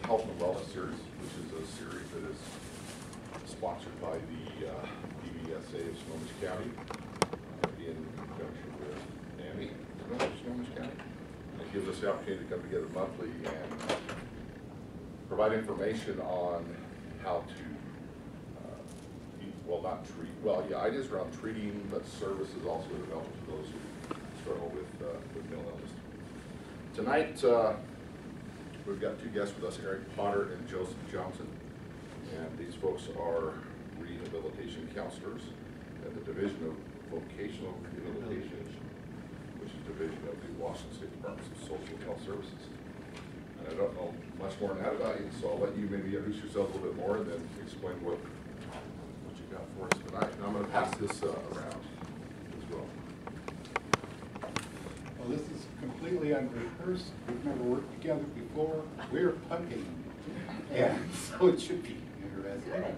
Health and Wellness Series, which is a series that is sponsored by the DBSA of Snohomish County in conjunction with NAMI of Snohomish County. It gives us the opportunity to come together monthly and provide information on how to, well, not treat, well, yeah, ideas around treating, but services also available to those who struggle with mental illness. Tonight, we've got two guests with us, Eric Potter and Joseph Johnson. And these folks are rehabilitation counselors at the Division of Vocational Rehabilitation, which is a division of the Washington State Department of Social and Health Services. And I don't know much more than that about you, so I'll let you maybe introduce yourself a little bit more and then explain what you got for us tonight. And I'm going to pass this around as well. Well, this is completely unrehearsed. We've never worked together before. We're punking, and so it should be interesting.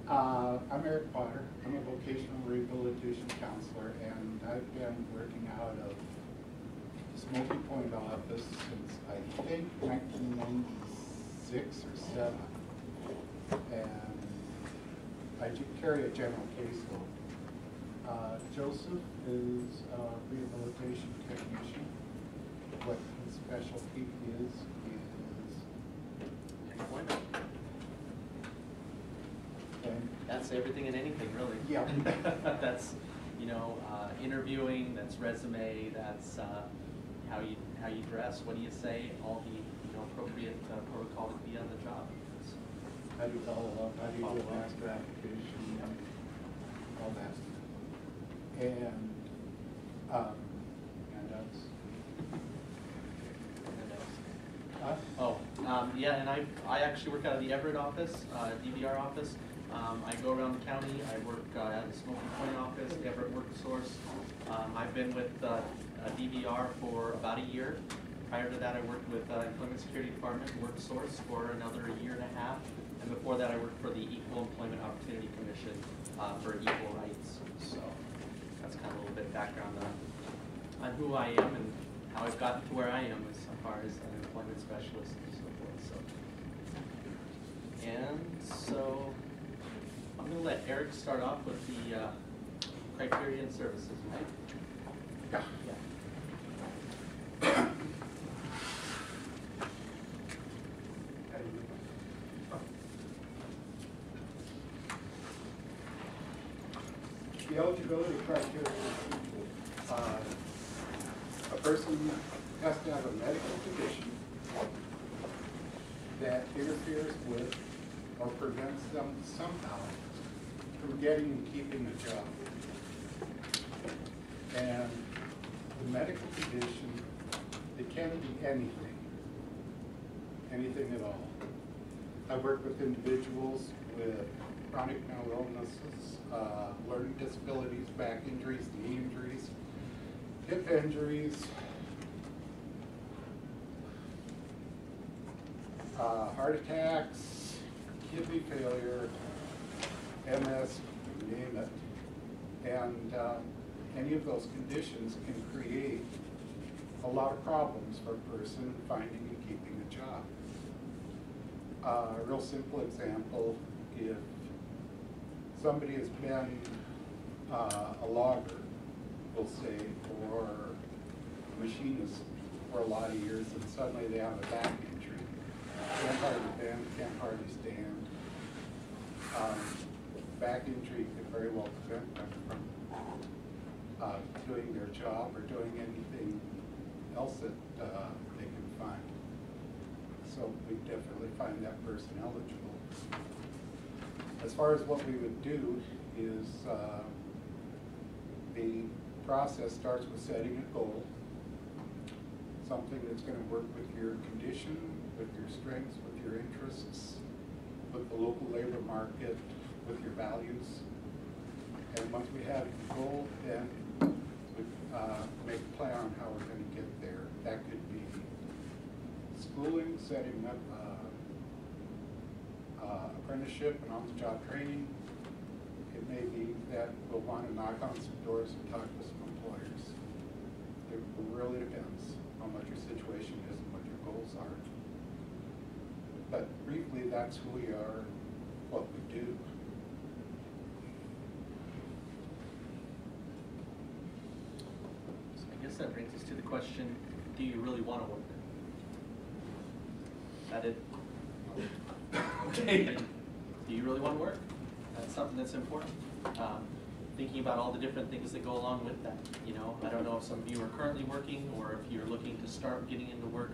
I'm Eric Potter. I'm a vocational rehabilitation counselor, and I've been working out of the Smoky Point office since I think 1996 or 7. And I carry a general caseload. Joseph is a rehabilitation technician. What his specialty is employment. And that's everything and anything, really. Yeah. That's, you know, interviewing. That's resume. That's how you dress. What do you say? All the appropriate protocol to be on the job. How do you follow up? How do you do an master application? All that. And handouts. Yeah, and I actually work out of the Everett office, DBR office. I go around the county. I work at the Smoky Point office, the Everett Work Source. I've been with DBR for about a year. Prior to that, I worked with Employment Security Department Work Source for another 1.5 years. And before that, I worked for the Equal Employment Opportunity Commission for equal rights. So that's kind of a little bit of background on who I am and how I've gotten to where I am as far as an employment specialist and so forth. So I'm going to let Eric start off with the criteria and services, right? Yeah. The eligibility criteria is simple. A person has to have a medical condition that interferes with or prevents them somehow from getting and keeping a job. And the medical condition, it can be anything at all. I work with individuals with chronic mental illnesses, learning disabilities, back injuries, knee injuries, hip injuries, heart attacks, kidney failure, MS, you name it. And any of those conditions can create a lot of problems for a person finding and keeping a job. A real simple example, if somebody has been a logger, we'll say, or a machinist for a lot of years, and suddenly they have a back injury, can't hardly bend, can't hardly stand. Back injury could very well prevent them from doing their job or doing anything else that they can find. So we definitely find that person eligible. As far as what we would do is the process starts with setting a goal, something that's going to work with your condition, with your strengths, with your interests, with the local labor market, with your values. And once we have the goal, then we make a plan on how we're going to get there. That could be schooling, setting up apprenticeship and on-the-job training. It may be that we'll want to knock on some doors and talk to some employers. It really depends on what your situation is and what your goals are. But briefly, that's who we are, what we do. So I guess that brings us to the question, do you really want to work? That it? Okay. Do you really want to work? That's something that's important. Thinking about all the different things that go along with that. You know, I don't know if some of you are currently working or if you're looking to start getting into work,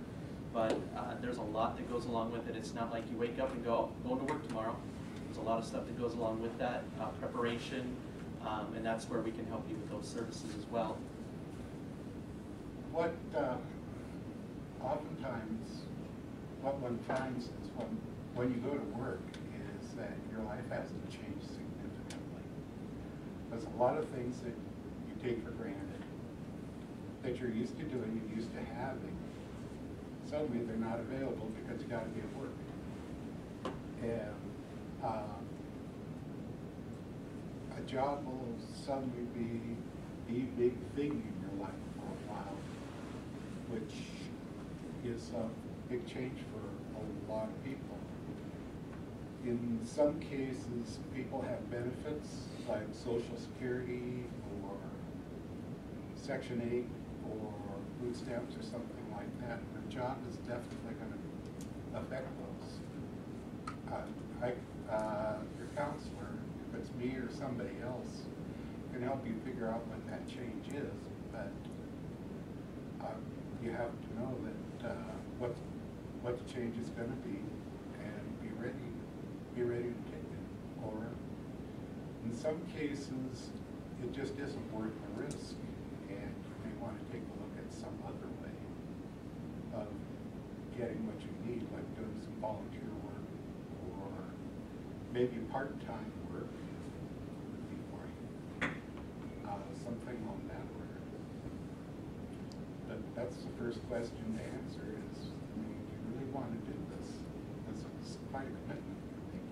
but there's a lot that goes along with it. It's not like you wake up and go, oh, going to work tomorrow. There's a lot of stuff that goes along with that, preparation, and that's where we can help you with those services as well. What oftentimes, what one finds is when you go to work is that your life has to change significantly. There's a lot of things that you take for granted, that you're used to doing, you're used to having. Suddenly they're not available because you gotta be at work. And a job will suddenly be the big thing in your life for a while, which is a big change for a lot of people. In some cases, people have benefits like Social Security or Section 8 or food stamps or something like that. The job is definitely going to affect those. Your counselor, if it's me or somebody else, can help you figure out what that change is, but you have to know that what the change is going to be and be ready to take it. Or in some cases, it just isn't worth the risk, and you may want to take a look at some other way of getting what you need, like doing some volunteer work or maybe part-time work would be for you. Something on that order. But that's the first question to answer is, I mean, do you really want to do this? It's quite a commitment, I think.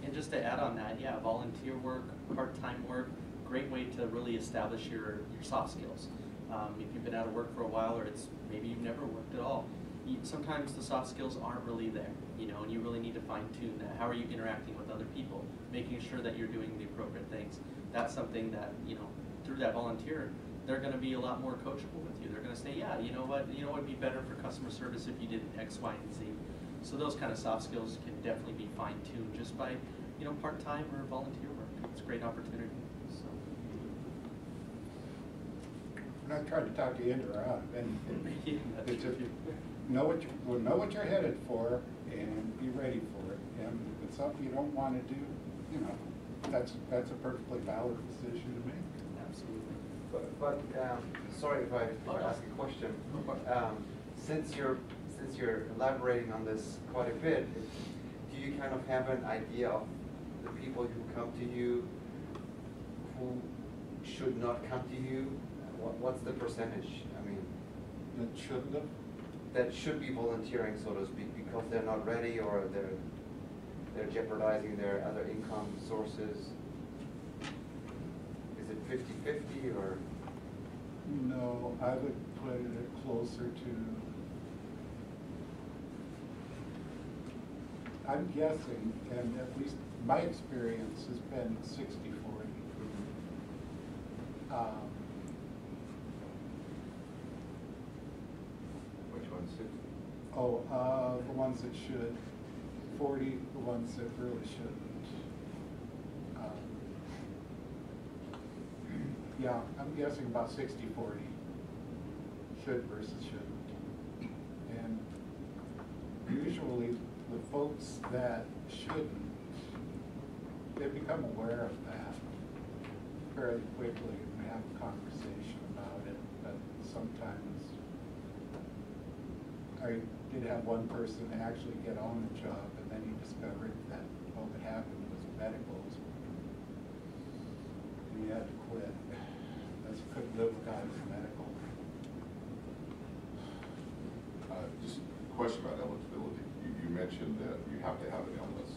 And just to add on that, yeah, volunteer work, part-time work, great way to really establish your soft skills. If you've been out of work for a while, or it's maybe you've never worked at all, sometimes the soft skills aren't really there, you know, and you really need to fine-tune that. How are you interacting with other people? Making sure that you're doing the appropriate things. That's something that, you know, through that volunteer, they're going to be a lot more coachable with you. They're going to say, yeah, you know what would be better for customer service if you did X, Y, and Z. So those kind of soft skills can definitely be fine-tuned just by, you know, part-time or volunteer work. It's a great opportunity. So. I'm not trying to talk you into or out of anything. Yeah, It's just, know what you're headed for and be ready for it. And if it's something you don't want to do, you know, that's a perfectly valid decision to make. Absolutely. But sorry if I ask a question. Since you're elaborating on this quite a bit, do you kind of have an idea of the people who come to you who should not come to you? What's the percentage? I mean, That shouldn't have. that should be volunteering, so to speak, because they're not ready or they're jeopardizing their other income sources. Is it 50-50 or? No, I would put it closer to, I'm guessing, and at least my experience has been 60-40. Which one's 60? The ones that should, 40, the ones that really shouldn't. Yeah, I'm guessing about 60-40, should versus shouldn't. And usually the folks that shouldn't, they become aware of that fairly quickly and have a conversation about it, but sometimes I did have one person actually get on the job, and then he discovered that what had happened was medicals, and he had to quit. Because he couldn't live without his medical. Just a question about eligibility. You mentioned that you have to have an illness.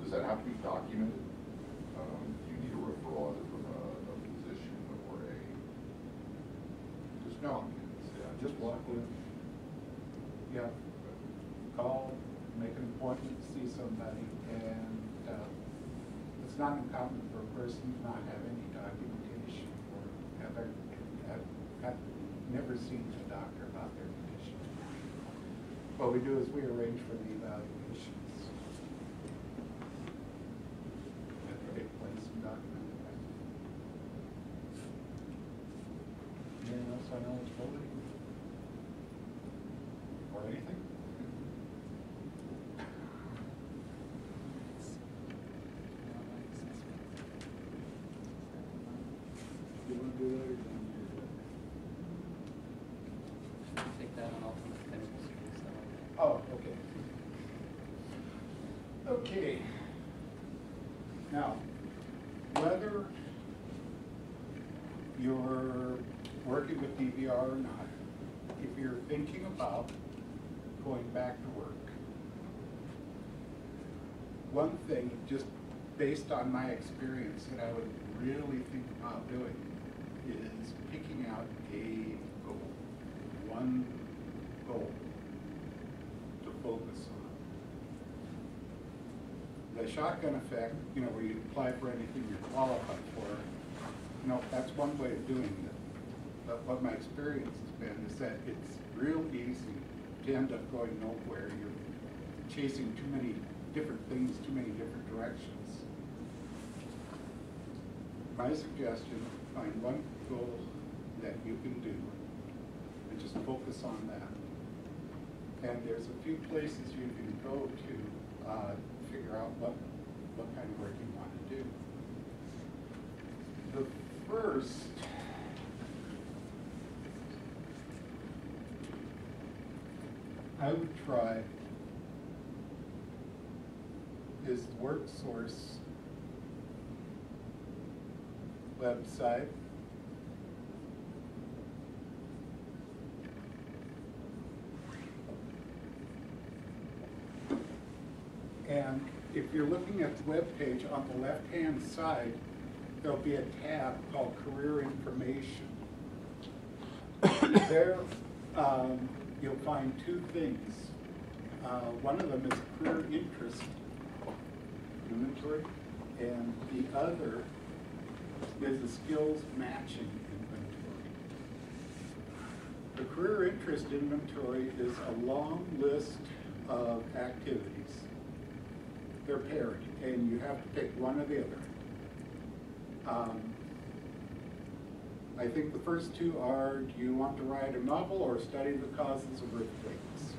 Does that have to be documented? Do you need a referral either from a physician or a? Just No. Yeah, Just walk in. Yeah, call, make an appointment to see somebody, and it's not uncommon for a person to not have any documentation or have never seen a doctor about their condition. What we do is we arrange for the evaluations that take place and documented. Anything else on eligibility? Or anything? You want to do that or do you want to do Take that on alternate technical skills. that? Oh, okay. Okay. Now, whether you're working with DBR or not, if you're thinking about going back to work, one thing, just based on my experience, that I would really think about doing is picking out a goal, one goal to focus on. The shotgun effect, where you apply for anything you're qualified for, that's one way of doing it. But what my experience has been is that it's real easy to end up going nowhere. You're chasing too many different things, too many different directions. My suggestion, find one goal that you can do and just focus on that. And there's a few places you can go to figure out what kind of work you want to do. The first I would try is the WorkSource website. And if you're looking at the web page, on the left-hand side, there'll be a tab called Career Information. There, you'll find two things. One of them is career interest inventory, and the other is the skills matching inventory. The career interest inventory is a long list of activities. They're paired, and you have to pick one or the other. I think the first two are, do you want to write a novel or study the causes of earthquakes?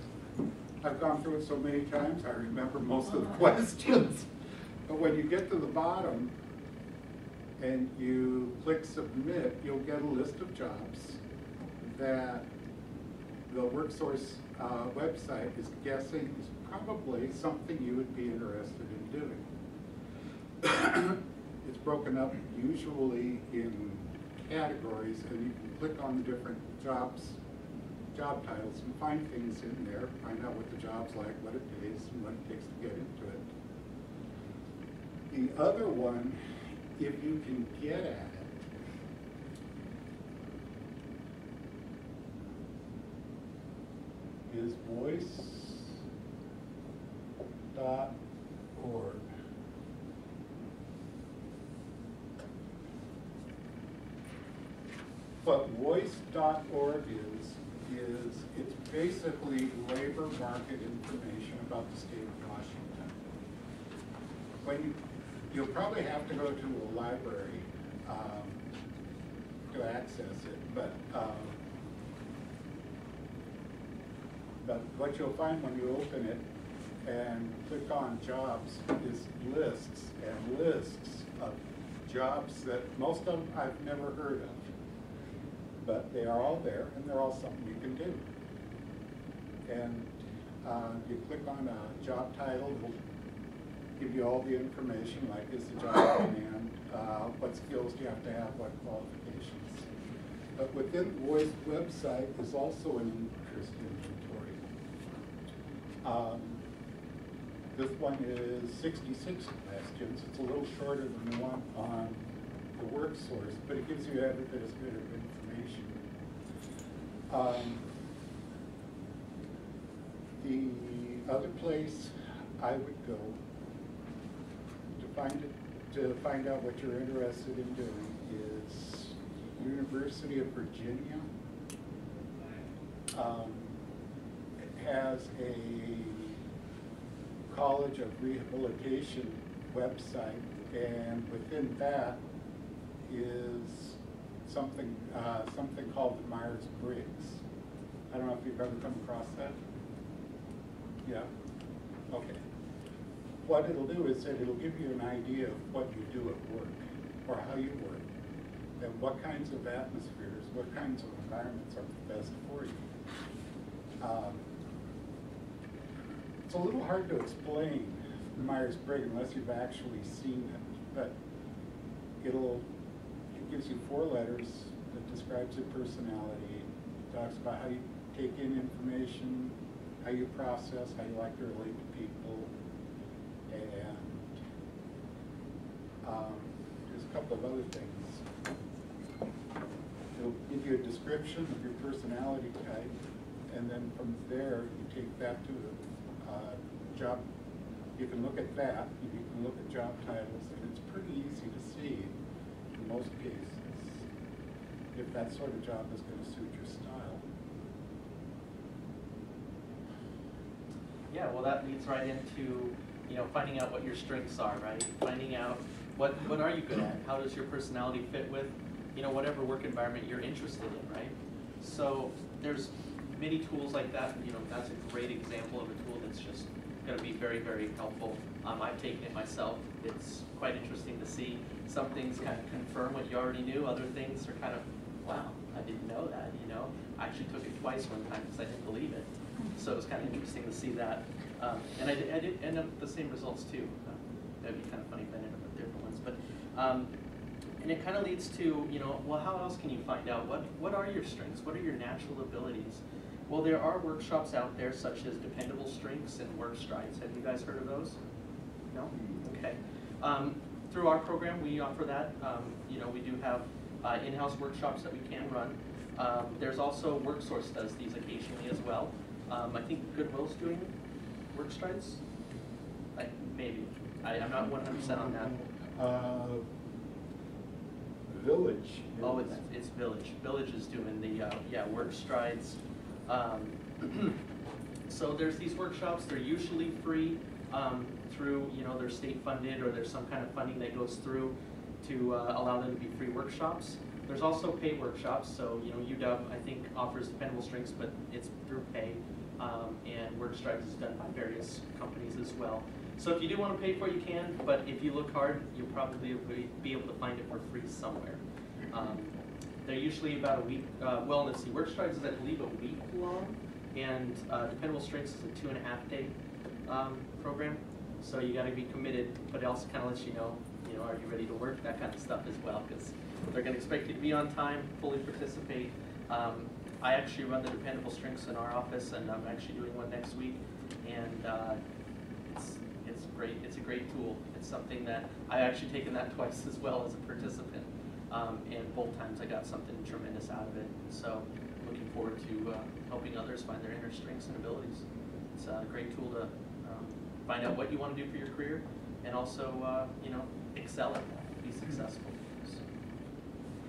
I've gone through it so many times, I remember most of the questions. But when you get to the bottom and you click submit, you'll get a list of jobs that the WorkSource website is guessing is probably something you would be interested in doing. It's broken up usually in categories, and you can click on the different job titles and find things in there, find out what the job's like, what it pays, and what it takes to get into it. The other one, if you can get at it, is voice.org. What voice.org is it's basically labor market information about the state of Washington. You'll probably have to go to a library to access it, but what you'll find when you open it and click on jobs is lists and lists of jobs that most of them I've never heard of. But they are all there, and they're all something you can do. And you click on a job title, it'll give you all the information, like is the job demand, what skills do you have to have, what qualifications. But within the Voice website is also an interest inventory. This one is 66 questions. It's a little shorter than the one on the WorkSource, but it gives you every bit as good of information. The other place I would go to find out what you're interested in doing is University of Virginia. It has a College of Rehabilitation website, and within that is something called the Myers-Briggs. I don't know if you've ever come across that. Yeah. Okay. What it'll do is that it'll give you an idea of what you do at work, or how you work, and what kinds of atmospheres, what kinds of environments are best for you. It's a little hard to explain the Myers-Briggs unless you've actually seen it, but it gives you 4 letters that describes your personality, talks about how you take in information, how you process, how you like to relate to people, and there's a couple of other things. It'll give you a description of your personality type, and then from there you take that to job. You can look at that, you can look at job titles, and it's pretty easy to see in most cases if that sort of job is going to suit your style. Yeah, well, that leads right into, you know, finding out what your strengths are, right? Finding out what are you good at? How does your personality fit with, you know, whatever work environment you're interested in, right? So there's many tools like that. You know, that's a great example of a tool that's just going to be very, very helpful. I've taken it myself. It's quite interesting to see. Some things kind of confirm what you already knew. Other things are kind of, wow, I didn't know that, you know. I actually took it twice one time because I didn't believe it. So it was kind of interesting to see that. And I did end up with the same results too. That'd be kind of funny if I ended up with different ones. But, and it kind of leads to, you know, well, how else can you find out? What are your strengths? What are your natural abilities? Well, there are workshops out there such as Dependable Strengths and Work Strides. Have you guys heard of those? No? Okay. Through our program, we offer that. You know, we do have in-house workshops that we can run. There's also WorkSource does these occasionally as well. I think Goodwill's doing Work Strides. Maybe. I'm not 100% on that. Village. Oh, it's Village. Village is doing the Work Strides. So there's these workshops. They're usually free through, you know, they're state funded, or there's some kind of funding that goes through to allow them to be free workshops. There's also paid workshops. So, you know, UW I think offers Dependable Strengths, but it's through pay. And Work Strides is done by various companies as well. So if you do want to pay for it, you can, but if you look hard, you'll probably be able to find it for free somewhere. They're usually about a week, well, let's see, Work Strides is, I believe, a week long, and Dependable Strengths is a 2.5-day program. So you got to be committed, but it also kind of lets you know, are you ready to work, that kind of stuff as well, because they're going to expect you to be on time, fully participate. I actually run the Dependable Strengths in our office, and I'm actually doing one next week, and it's great. It's a great tool. It's something that I've actually taken that twice as well as a participant, and both times I got something tremendous out of it. So looking forward to helping others find their inner strengths and abilities. It's a great tool to find out what you want to do for your career, and also you know, excel at that, be successful.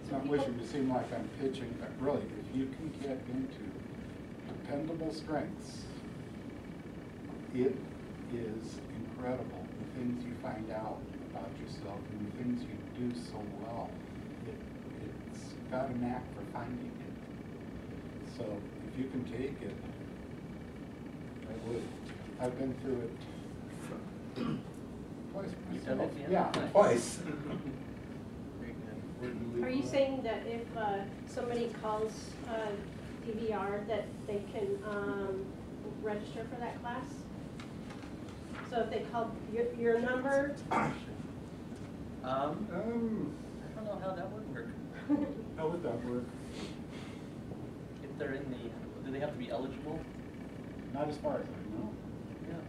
So I'm wishing to seem like I'm pitching, but really, if you can get into Dependable Strengths, it is incredible the things you find out about yourself and the things you do so well. It's got a knack for finding it. So if you can take it, I would. I've been through it twice myself. You've done it? Yeah, Nice. twice. Are you saying that if somebody calls DVR that they can register for that class? So if they call your number? I don't know how that would work. How would that work? If they're in the, do they have to be eligible? Not as far as I know. Yeah.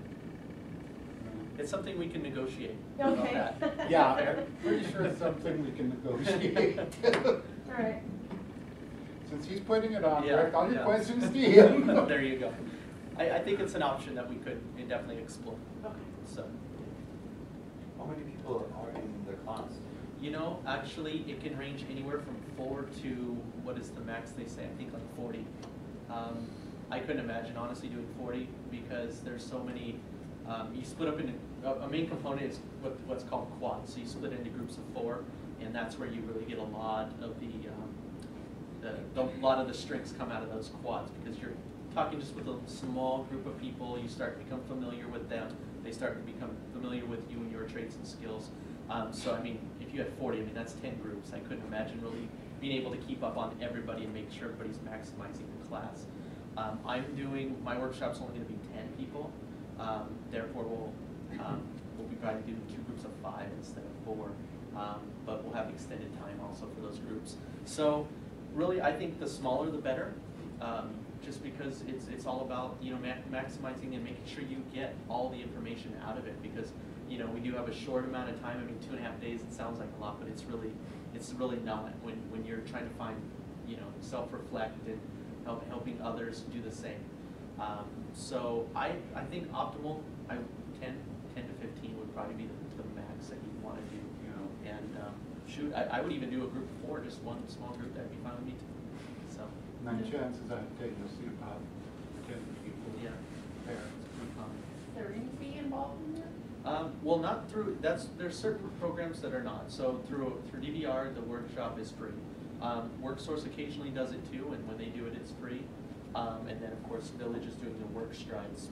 It's something we can negotiate. Okay. About that. Yeah, I'm pretty sure it's something we can negotiate. All right. Since he's putting it on, Yeah, Rick, all your yeah. questions to him. There you go. I think it's an option that we could definitely explore. Okay. So, How many people are in the class? you know, actually, it can range anywhere from 4 to, what is the max they say? I think like 40. I couldn't imagine honestly doing 40 because there's so many. You split up into a main component is what's called quads. So you split into groups of 4, and that's where you really get a lot of a lot of the strengths come out of those quads because you're talking just with a small group of people. You start to become familiar with them. They start to become familiar with you and your traits and skills. So I mean, if you had 40, I mean that's 10 groups. I couldn't imagine really being able to keep up on everybody and make sure everybody's maximizing the class. I'm doing, my workshop's only going to be 10 people. Therefore, we'll be probably doing 2 groups of 5 instead of 4. But we'll have extended time also for those groups. So really, I think the smaller the better. Just because it's all about, you know, maximizing and making sure you get all the information out of it because, you know, we do have a short amount of time. I mean, 2.5 days, it sounds like a lot, but it's really not when you're trying to find, you know, self-reflect and helping others do the same. So I think optimal, 10 to 15 would probably be the max that you want to do. Yeah. And shoot, I would even do a group of 4, just one small group. That'd be fine with me too. So. My chances I've taken to see about 10 people Yeah. there. It's pretty common. Is there any fee involved in that? Well, not through, there's certain programs that are not. So through DBR, the workshop is free. WorkSource occasionally does it too, and when they do it, it's free. And then of course, Village is doing the work strides.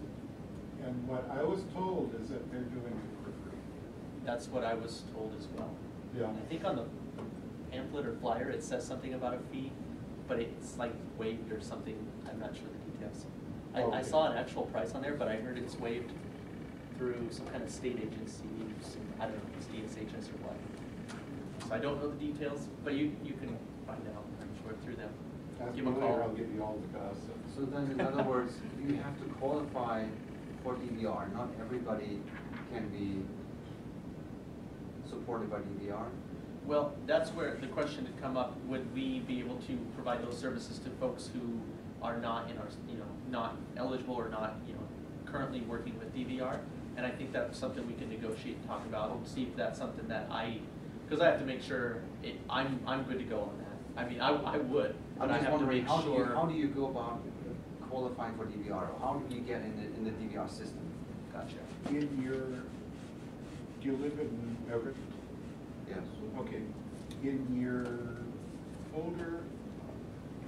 And what I was told is that they're doing it for free. That's what I was told as well. Yeah. I think on the pamphlet or flyer, it says something about a fee, but it's like waived or something. I'm not sure the details. I Okay. saw an actual price on there, but I heard it's waived through some kind of state agency. I don't know if it's DSHS or what. So I don't know the details, but you can find out, I'm sure, through them. Ask Give me them a later, call. I'll give you all the gossip. So then, in other words, you have to qualify for DBR. Not everybody can be supported by DBR. Well, that's where the question had come up, would we be able to provide those services to folks who are not in our, you know, not eligible or not, you know, currently working with DVR? And I think that's something we can negotiate and talk about and see if that's something that because I have to make sure I'm good to go on that. I mean, I would, but I'm I just have to wondering, make how sure. do you go about qualifying for DBR? How do you get in the DBR system? Gotcha. In your, do you live in Everett? Yes. Okay, in your folder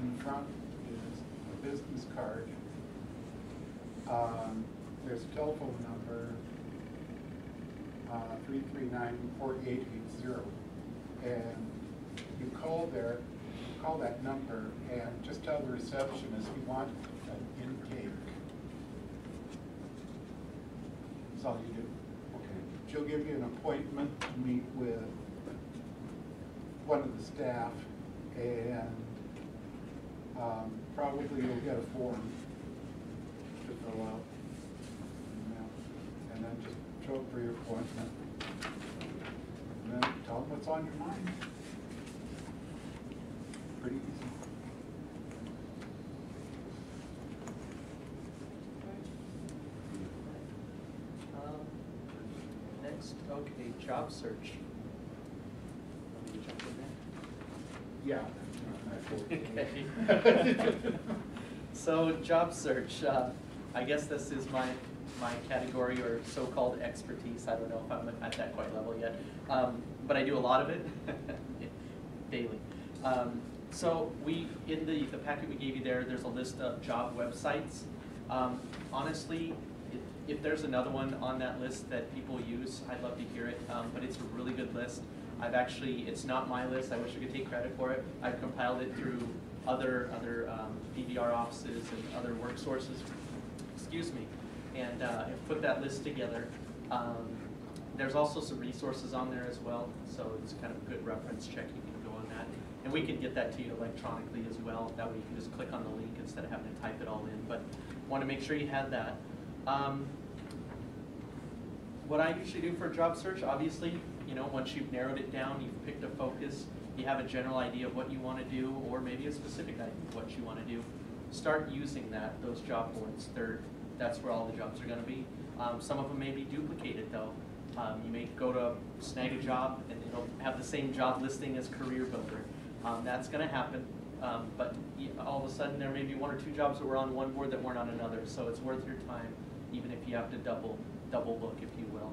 in front is a business card. There's a telephone number, 339-4880, and you call there, call that number, and just tell the receptionist you want an intake. That's all you do. Okay. She'll give you an appointment to meet with one of the staff, and probably you'll get a form to fill out. And then just show up for your appointment. And then tell them what's on your mind. Pretty easy. Next, okay, job search. Want me to jump in there? Yeah. Okay. So job search, I guess this is my category or so-called expertise. I don't know if I'm at that quite level yet, but I do a lot of it daily. So in the packet we gave you there's a list of job websites. Honestly, if there's another one on that list that people use, I'd love to hear it, but it's a really good list. It's not my list, I wish I could take credit for it. I've compiled it through other DVR offices and other work sources, excuse me, and have put that list together. There's also some resources on there as well, so it's kind of a good reference check, you can go on that. And we can get that to you electronically as well, that way you can just click on the link instead of having to type it all in, but want to make sure you had that. What I usually do for a job search, obviously, you know, once you've narrowed it down, you've picked a focus, you have a general idea of what you want to do, or maybe a specific idea of what you want to do, start using those job boards. that's where all the jobs are gonna be. Some of them may be duplicated though. You may go to snag a job and it'll have the same job listing as career builder. That's gonna happen, but all of a sudden there may be 1 or 2 jobs that were on one board that weren't on another, so it's worth your time, even if you have to double look, if you will.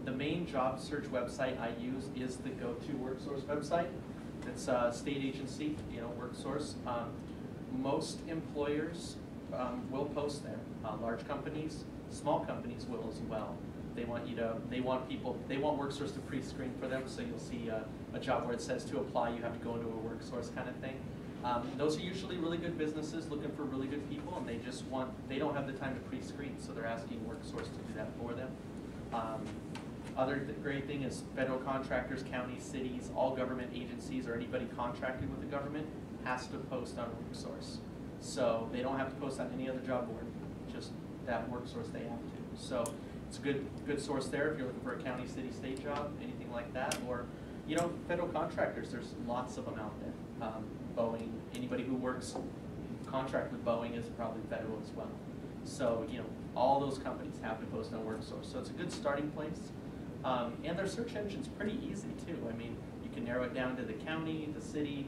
The main job search website I use is the Go-To WorkSource website. It's a state agency, WorkSource. Most employers will post there. Large companies, small companies will as well. They want WorkSource to pre-screen for them, so you'll see a job where it says to apply, you have to go into a WorkSource kind of thing. Those are usually really good businesses looking for really good people, and they don't have the time to pre-screen, so they're asking WorkSource to do that for them. Great thing is federal contractors, counties, cities, all government agencies, or anybody contracted with the government has to post on WorkSource. So they don't have to post on any other job board, just that WorkSource they have to. So it's a good source there if you're looking for a county, city, state job, anything like that. Or, federal contractors, there's lots of them out there. Boeing, anybody who works contract with Boeing is probably federal as well. So, all those companies have to post on WorkSource. So it's a good starting place. And their search engine's pretty easy too. I mean, you can narrow it down to the county, the city,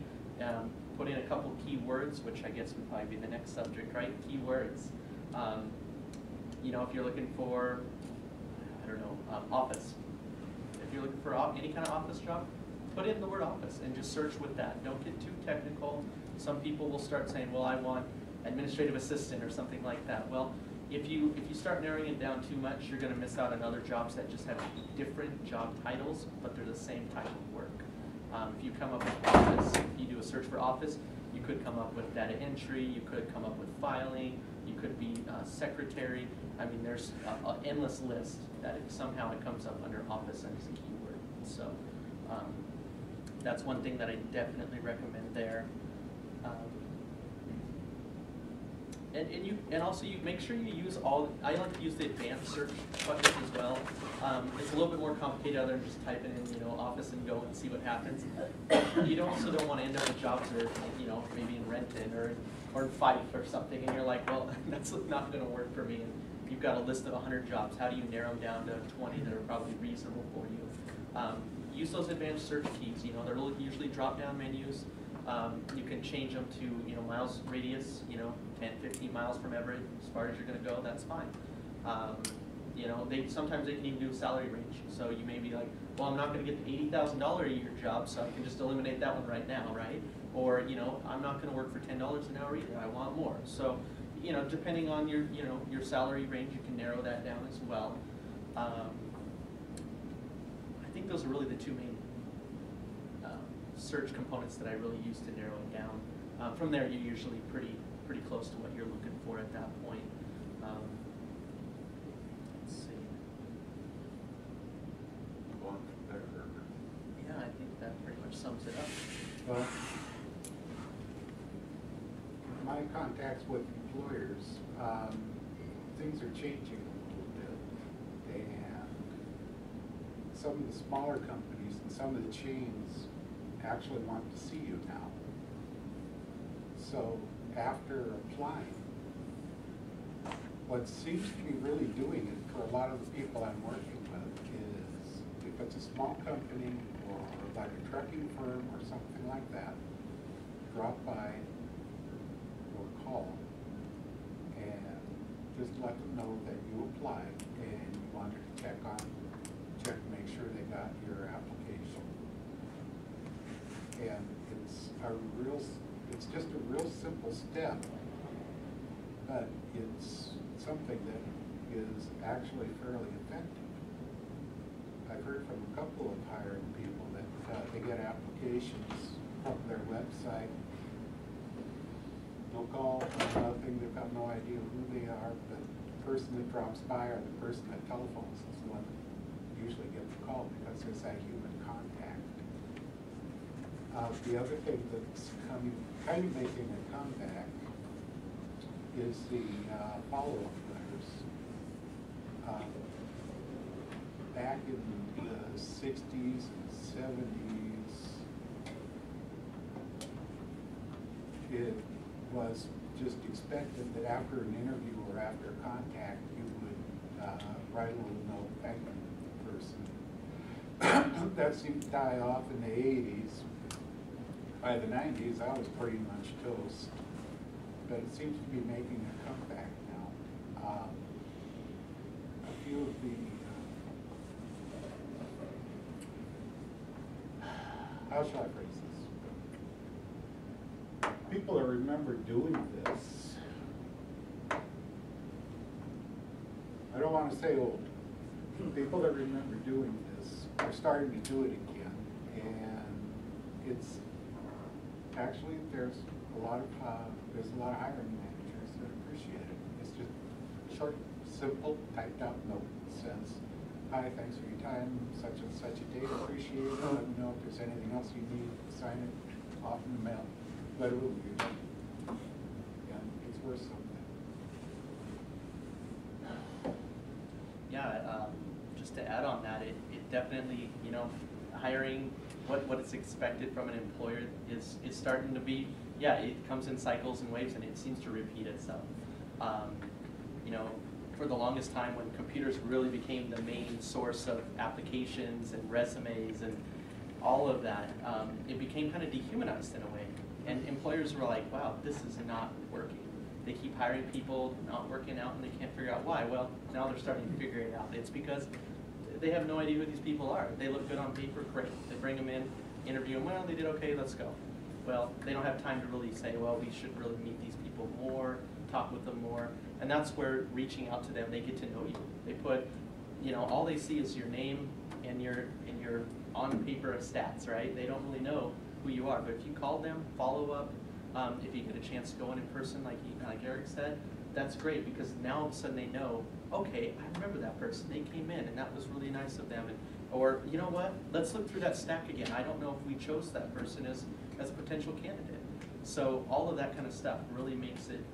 put in a couple keywords, which I guess would probably be the next subject, right? Keywords. If you're looking for, office. If you're looking for any kind of office job, put in the word office and just search with that. Don't get too technical. Some people will start saying, well, I want administrative assistant or something like that. Well, if you start narrowing it down too much, you're going to miss out on other jobs that just have different job titles, but they're the same type of work. If you come up with office, if you do a search for office, you could come up with data entry, you could come up with filing, you could be secretary. I mean, there's an endless list that somehow it comes up under office and as a keyword. So that's one thing that I definitely recommend there. And also you make sure you use I like to use the advanced search buttons as well. It's a little bit more complicated other than just typing in, office and go and see what happens. You also don't want to end up with jobs that are, maybe in Renton or in Fife or something, and you're like, well, that's not going to work for me. And you've got a list of 100 jobs. How do you narrow them down to 20 that are probably reasonable for you? Use those advanced search keys. They're usually drop-down menus. You can change them to, miles radius, 10, 15 miles from Everett, as far as you're going to go, that's fine. Sometimes they can even do a salary range. So you may be like, well, I'm not going to get the $80,000 a year job, so I can just eliminate that one right now, right? Or, I'm not going to work for $10 an hour either, I want more. So, depending on your salary range, you can narrow that down as well. I think those are really the two main search components that I really use to narrow it down. From there, you're usually pretty close to what you're looking for at that point. Let's see. Yeah, I think that pretty much sums it up. Well, my contacts with employers, things are changing a little bit, and some of the smaller companies and some of the chains actually want to see you now. So after applying, what seems to be really doing it for a lot of the people I'm working with is, if it's a small company or like a trucking firm or something like that, drop by or call and just let them know that you applied and you wanted to check to make sure they got your application. And it's just a real simple step, but it's something that is actually fairly effective. I've heard from a couple of hiring people that they get applications from their website. No call, nothing, they've got no idea who they are, but the person that drops by or the person that telephones is the one that usually gets the call because there's that human contact. The other thing that's kind of making a comeback is the follow-up letters. Back in the 60s and 70s, it was just expected that after an interview or after contact, you would write a little note thanking the person. That seemed to die off in the 80s. By the 90s, I was pretty much toast. But it seems to be making a comeback now. A few of the, how shall I phrase this? People that remember doing this, I don't want to say old, people that remember doing this are starting to do it again. And it's actually, there's a lot of hiring managers that appreciate it. It's just short, simple, typed out note that says, hi, thanks for your time, such and such a date, appreciate it. Let me know if there's anything else you need, sign it off in the mail. Let it review. Yeah, it's worth something. Yeah, just to add on that, it definitely, you know, hiring, what is expected from an employer is starting to be, yeah, it comes in cycles and waves and it seems to repeat itself. You know, for the longest time when computers really became the main source of applications and resumes and all of that, it became kind of dehumanized in a way. And employers were like, wow, this is not working. They keep hiring people, not working out, and they can't figure out why. Well, now they're starting to figure it out. It's because they have no idea who these people are. They look good on paper, great. They bring them in, interview them, well, they did okay, let's go. Well, they don't have time to really say, well, we should really meet these people more, talk with them more. And that's where reaching out to them, they get to know you. They put, you know, all they see is your name and your on paper stats, right? They don't really know who you are. But if you call them, follow up, if you get a chance to go in person, like Eric said, that's great, because now all of a sudden they know, okay, I remember that person. They came in and that was really nice of them. And, or, you know what, let's look through that stack again. I don't know if we chose that person as a potential candidate. So all of that kind of stuff really makes it,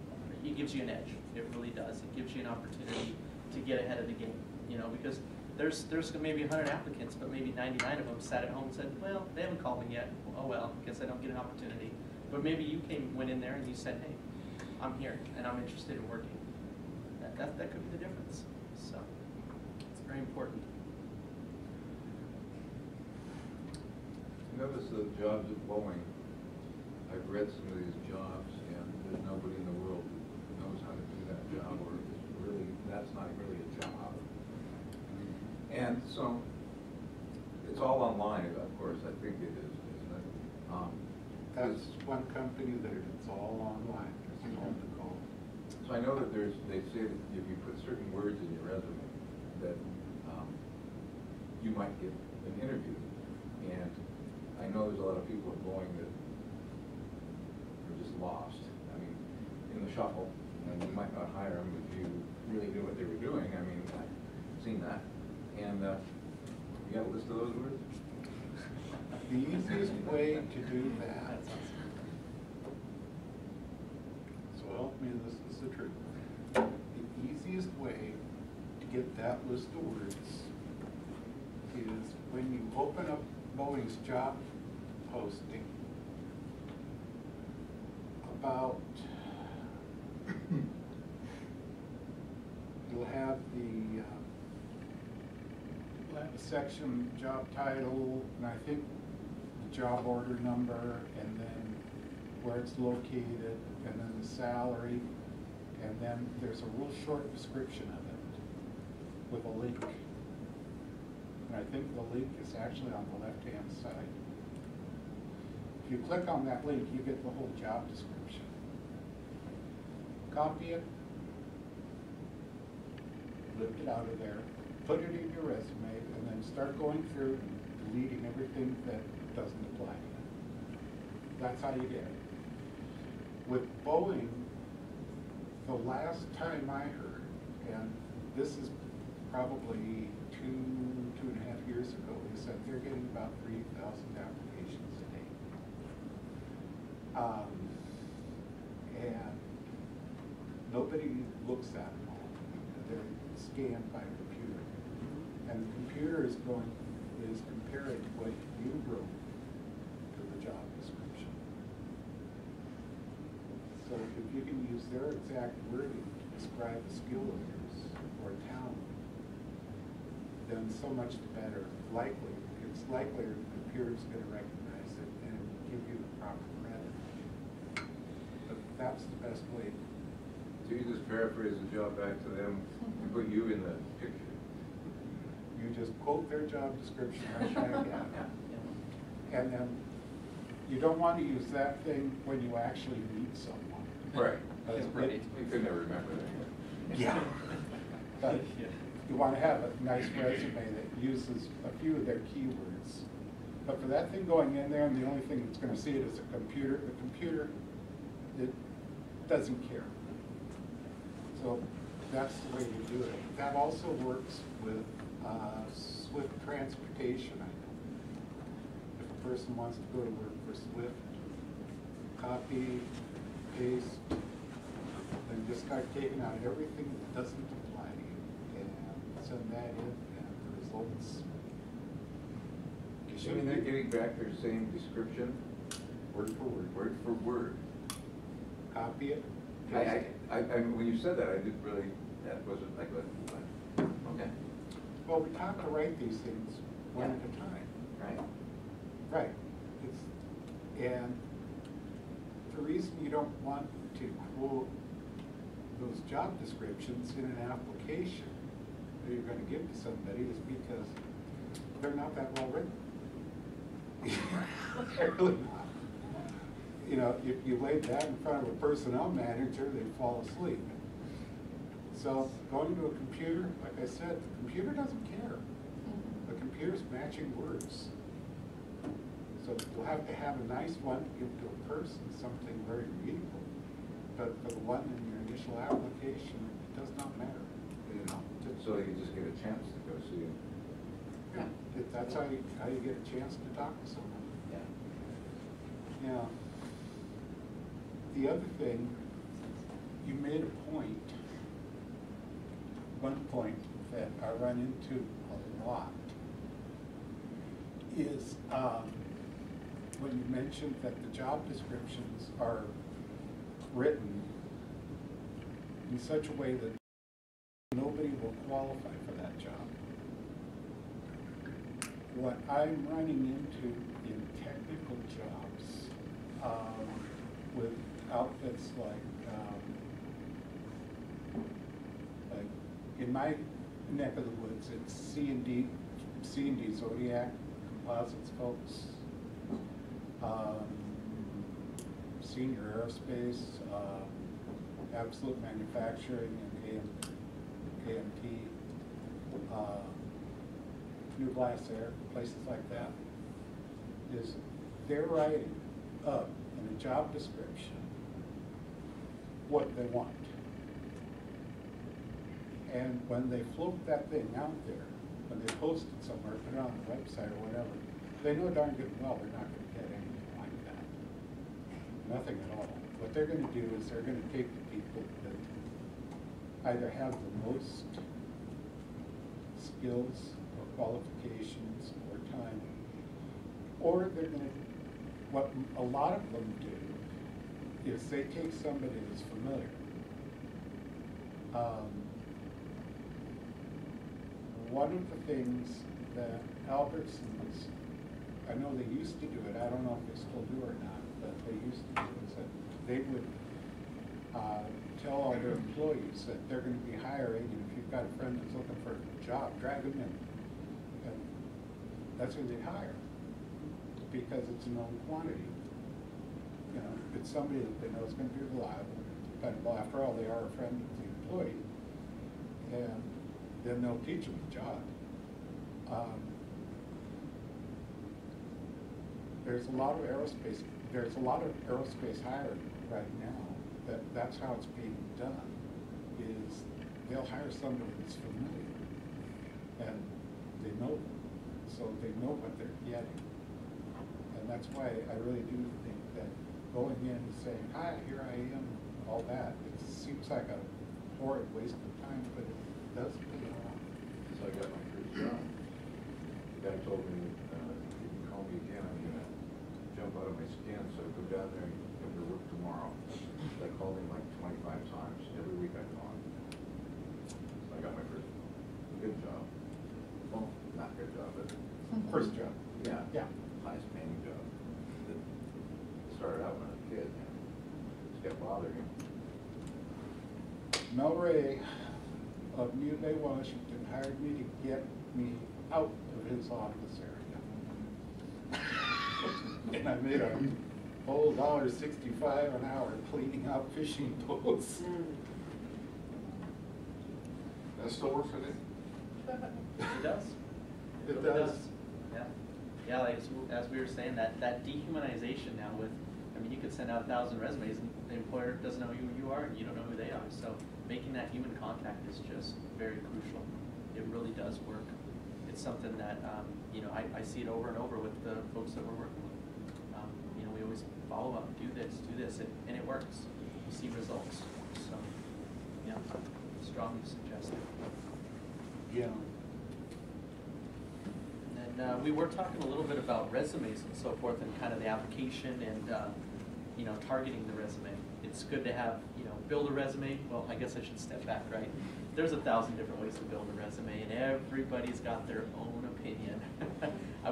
it gives you an edge. It really does. It gives you an opportunity to get ahead of the game, you know, because there's maybe 100 applicants, but maybe 99 of them sat at home and said, well, they haven't called me yet. Oh, well, guess I don't get an opportunity. But maybe you went in there and you said, hey, I'm here and I'm interested in working. That could be the difference. So it's very important. Notice the jobs at Boeing. I've read some of these jobs, and there's nobody in the world who knows how to do that job, or that's not really a job. And so it's all online, of course. I think it is, isn't it? That's one company that it's all online. There's no to call. So I know that they say that if you put certain words in your resume, that you might get an interview. And I know there's a lot of people at Boeing that are just lost. I mean, in the shuffle, and you might not hire them if you really knew what they were doing. I mean, I've seen that. And you got a list of those words? The easiest way to do that, so help me, this is the truth. The easiest way to get that list of words is when you open up Boeing's job posting, about, you'll have the section, job title, and I think the job order number, and then where it's located, and then the salary, and then there's a real short description of it with a link. And I think the link is actually on the left-hand side. If you click on that link, you get the whole job description. Copy it, lift it out of there, put it in your resume, and then start going through and deleting everything that doesn't apply to you. That's how you get it. With Boeing, the last time I heard, and this is probably two and a half years ago, they said they're getting about 3,000 applications a day. And nobody looks at them all. They're scanned by a computer. And the computer is comparing what you wrote to the job description. So if you can use use their exact wording to describe a skill of yours or a talent, then so much the better. Likely, it's likelier the computer's going to recognize it and give you the proper credit. But that's the best way. So you just paraphrase the job back to them and put you in the picture. You just quote their job description right back at them. And then you don't want to use that thing when you actually meet someone. Right. Because Right. You could never remember that. Yeah. But you want to have a nice resume that uses a few of their keywords. But for that thing going in there, and the only thing that's going to see it is a computer, the computer, it doesn't care. So that's the way you do it. That also works with Swift transportation, I know. If a person wants to go to work for Swift, copy, paste, then just start taking out everything that doesn't apply to you and send that in, and the results. You mean they're getting back their same description? Word for word. Word for word. Copy it. When you said that, I didn't really, that wasn't like, okay. Well, we have to write these things one at a time. Right. Right. And the reason you don't want to quote those job descriptions in an application that you're going to give to somebody is because they're not that well written. They're really not. You know, if you laid that in front of a personnel manager, they'd fall asleep. So going to a computer, like I said, the computer doesn't care. The computer's matching words. So you'll have to have a nice one to give to a person, something very readable. But for the one in your initial application, it does not matter. You know, So you just get a chance to go see it. yeah, that's how you get a chance to talk to someone. Yeah. Now, the other thing, you made a point, one point that I run into a lot is when you mentioned that the job descriptions are written in such a way that nobody will qualify for that job. What I'm running into in technical jobs with outfits like in my neck of the woods, it's C&D Zodiac Composites folks, Senior Aerospace, Absolute Manufacturing and AMT, New Glass Air, places like that, is they're writing up in a job description what they want. And when they float that thing out there, when they post it somewhere, put it on the website or whatever, they know darn good and well they're not going to get anything like that. Nothing at all. What they're going to do is they're going to take the people that either have the most skills or qualifications or time, or they're going to, what a lot of them do is they take somebody that's familiar. One of the things that Albertsons, I know they used to do it, I don't know if they still do or not, but they used to do is that they would tell all their employees that they're going to be hiring, and if you've got a friend that's looking for a job, drag them in. And that's who they'd hire, because it's a known quantity. You know, it's somebody that they know is going to be reliable, dependable. After all, they are a friend of the employee, and then they'll teach them the job. There's a lot of aerospace hiring right now. That's how it's being done. Is they'll hire somebody that's familiar, and they know them, so they know what they're getting. And that's why I really do think that going in and saying, "Hi, here I am," all that, it seems like a horrid waste of time, but it does pay off. So I got my first job. The guy told me, if you can call me again, I'm gonna jump out of my skin. So I go down there and give him the to work tomorrow. I called him like 25 times every week I called him. So I got my first good job. Well, not good job, but First job. yeah, Yeah. highest paying job. That started out when I was a kid, and just kept bothering him. Mel Ray of New Bay, Washington hired me to get me out of his office area. And I made a whole $1.65 an hour cleaning out fishing boats. That still works, I think? It does. It really does. Yeah. Yeah, like as we were saying, that dehumanization now with, I mean, you could send out 1,000 resumes and the employer doesn't know who you are and you don't know who they are. So making that human contact is just very crucial. It really does work. It's something that, you know, I see it over and over with the folks that we're working with. You know, we always follow up, do this, and it works. You see results. So, yeah, strongly suggest it. Yeah. And then we were talking a little bit about resumes and so forth and kind of the application and, you know, targeting the resume. It's good to have, you know, build a resume. Well, I guess I should step back, right? There's 1,000 different ways to build a resume and everybody's got their own opinion.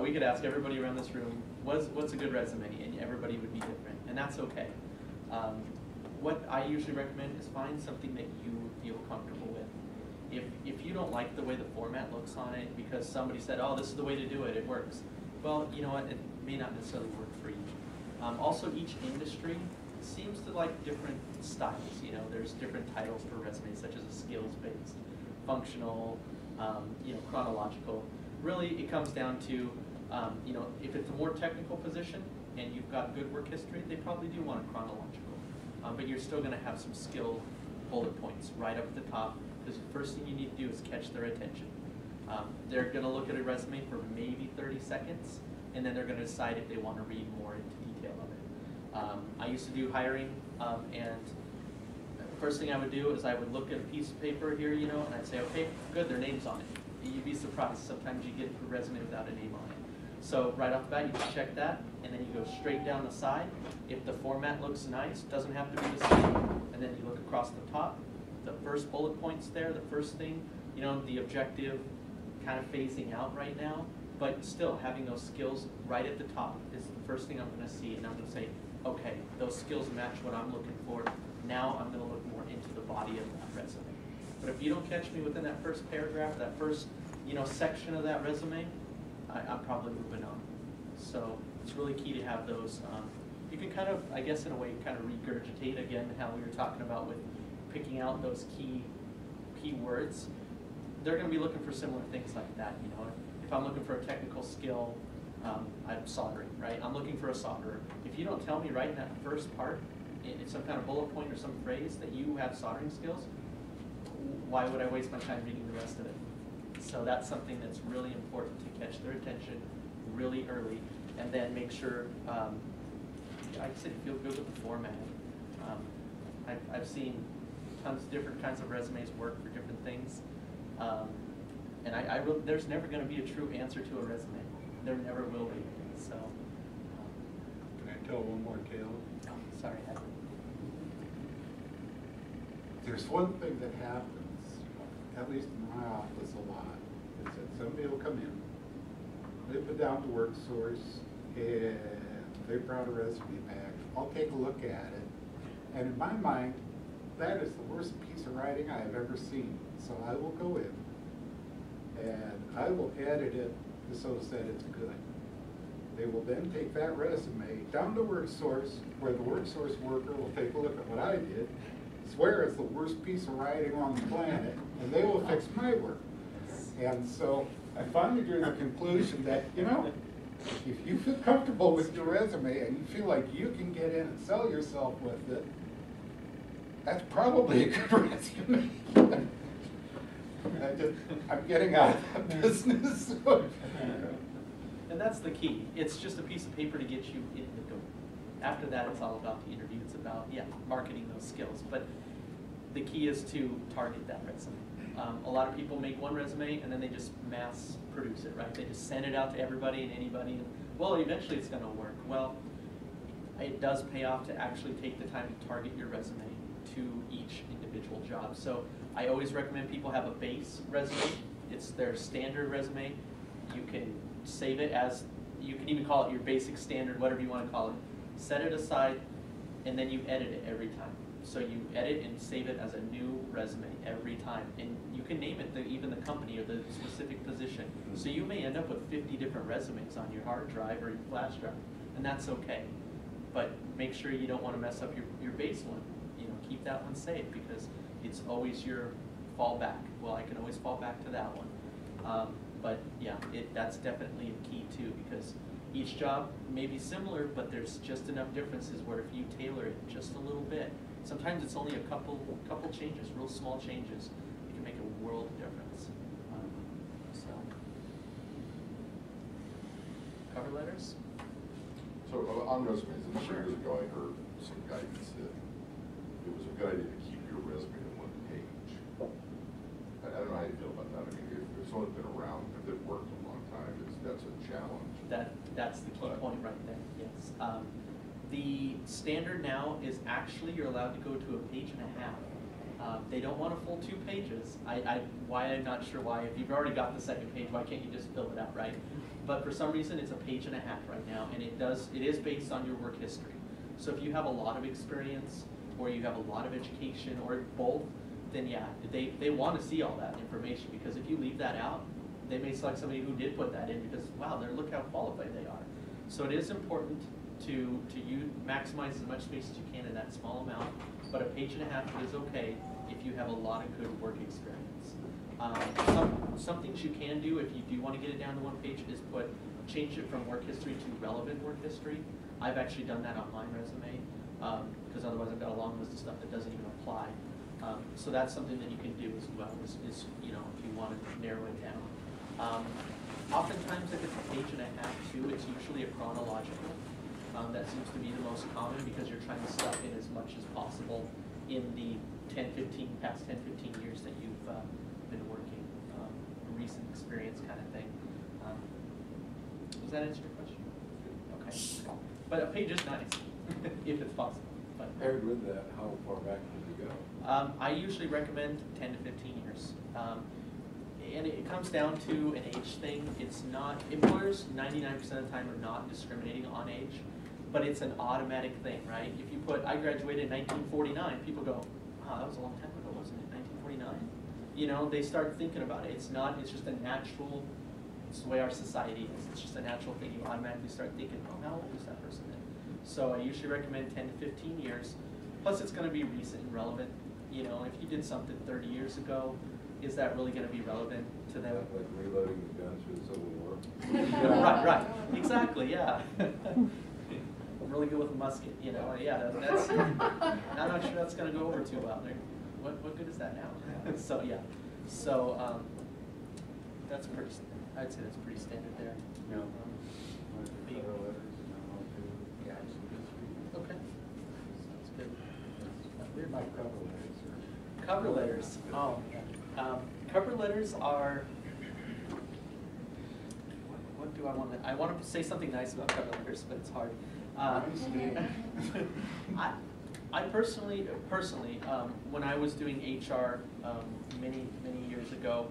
We could ask everybody around this room, what's a good resume? And everybody would be different, and that's okay. What I usually recommend is find something that you feel comfortable with. If you don't like the way the format looks on it because somebody said, oh, this is the way to do it, it works. Well, you know what, it may not necessarily work for you. Also, each industry seems to like different styles. You know, there's different titles for resumes, such as a skills-based, functional, you know, chronological. Really, it comes down to, you know, if it's a more technical position and you've got good work history, they probably do want a chronological. But you're still going to have some skill bullet points right up at the top, because the first thing you need to do is catch their attention. They're going to look at a resume for maybe 30 seconds, and then they're going to decide if they want to read more into detail of it. I used to do hiring, and the first thing I would do is I would look at a piece of paper here, you know, and I'd say, okay, good, their name's on it. You'd be surprised, sometimes you get a resume without a name on it. So right off the bat, you just check that, and then you go straight down the side. If the format looks nice, doesn't have to be the same, and then you look across the top. The first bullet points there, the first thing, you know, the objective kind of phasing out right now, but still having those skills right at the top is the first thing I'm going to see, and I'm going to say, okay, those skills match what I'm looking for. Now I'm going to look more into the body of that resume. But if you don't catch me within that first paragraph, that first, you know, section of that resume, I'm probably moving on. So it's really key to have those. You can kind of, I guess in a way, kind of regurgitate again how we were talking about with picking out those key words. They're going to be looking for similar things like that. You know, if I'm looking for a technical skill, I'm soldering, right? I'm looking for a solderer. If you don't tell me right in that first part, in some kind of bullet point or some phrase that you have soldering skills, why would I waste my time reading the rest of it? So that's something that's really important to catch their attention really early, and then make sure, I'd say feel good with the format. I've seen tons of different kinds of resumes work for different things, and there's never going to be a true answer to a resume. There never will be. So. Can I tell one more tale? No, sorry. There's one thing that happens, at least in my office a lot, is that somebody will come in, they put down the work source, and they brought a resume back. I'll take a look at it, and in my mind, that is the worst piece of writing I have ever seen. So I will go in, and I will edit it so that it's good. They will then take that resume down to work source, where the work source worker will take a look at what I did, swear it's the worst piece of writing on the planet, and they will fix my work. And so I finally drew the conclusion that, you know, if you feel comfortable with your resume and you feel like you can get in and sell yourself with it, that's probably a good resume. I'm getting out of that business. And that's the key. It's just a piece of paper to get you in the door. After that, it's all about the interview. It's about, yeah, marketing those skills. But the key is to target that resume. A lot of people make one resume and then they just mass produce it, right? They just send it out to everybody and anybody. And, well, eventually it's going to work. Well, it does pay off to actually take the time to target your resume to each individual job. So I always recommend people have a base resume. It's their standard resume. You can save it as, you can even call it your basic standard, whatever you want to call it. Set it aside, and then you edit it every time. So you edit and save it as a new resume every time. And you can name it even the company or the specific position. So you may end up with 50 different resumes on your hard drive or your flash drive, and that's okay. But make sure you don't want to mess up your base one. You know, keep that one safe because it's always your fallback. Well, I can always fall back to that one. But yeah, that's definitely a key too, because each job may be similar, but there's just enough differences where if you tailor it just a little bit, sometimes it's only a couple changes, real small changes, it can make a world of difference. So, cover letters? So on resumes, a number Sure. of years ago, I heard some guidance that it was a good idea to keep your resume to one page. I don't know how you feel about that. I mean, if someone's been around, if they've worked a long time, that's a challenge. That's the key point right there, yes. The standard now is actually you're allowed to go to a page and a half. They don't want a full 2 pages. Why, I'm not sure why. If you've already got the second page, why can't you just fill it out, right? But for some reason, it's a page and a half right now, and it is based on your work history. So if you have a lot of experience, or you have a lot of education, or both, then yeah, they want to see all that information, because if you leave that out, they may select somebody who did put that in because, wow, look how qualified they are. So it is important to maximize as much space as you can in that small amount, but a page and a half is okay if you have a lot of good work experience. Some things you can do if you do want to get it down to 1 page is change it from work history to relevant work history. I've actually done that on my resume, because otherwise I've got a long list of stuff that doesn't even apply. So that's something that you can do as well, is you know, if you want to narrow it down. Oftentimes if it's a page and a half too, it's usually a chronological. That seems to be the most common because you're trying to stuff in as much as possible in the past 10, 15 years that you've been working, recent experience kind of thing. Does that answer your question? Okay. But a page is nice, if it's possible. But Paired with that, how far back did you go? I usually recommend 10 to 15 years. And it comes down to an age thing. It's not, employers 99% of the time are not discriminating on age, but it's an automatic thing, right? If you put, I graduated in 1949, people go, wow, that was a long time ago, wasn't it, 1949? You know, they start thinking about it. It's just a natural, it's the way our society is. It's just a natural thing. You automatically start thinking, oh, how old is that person then? So I usually recommend 10 to 15 years. Plus it's gonna be recent and relevant. You know, if you did something 30 years ago, is that really going to be relevant to them? Like reloading the guns for the Civil War? Right, exactly, yeah. I'm really good with a musket, you know, yeah, that's, I'm not sure that's going to go over too well. What good is that now? So, yeah, so that's pretty, I'd say that's pretty standard there. Yeah. Okay, sounds good. They're my cover letters. Cover letters, oh, cover letters are, what do I want to, I want to say something nice about cover letters, but it's hard. I personally, when I was doing HR many years ago,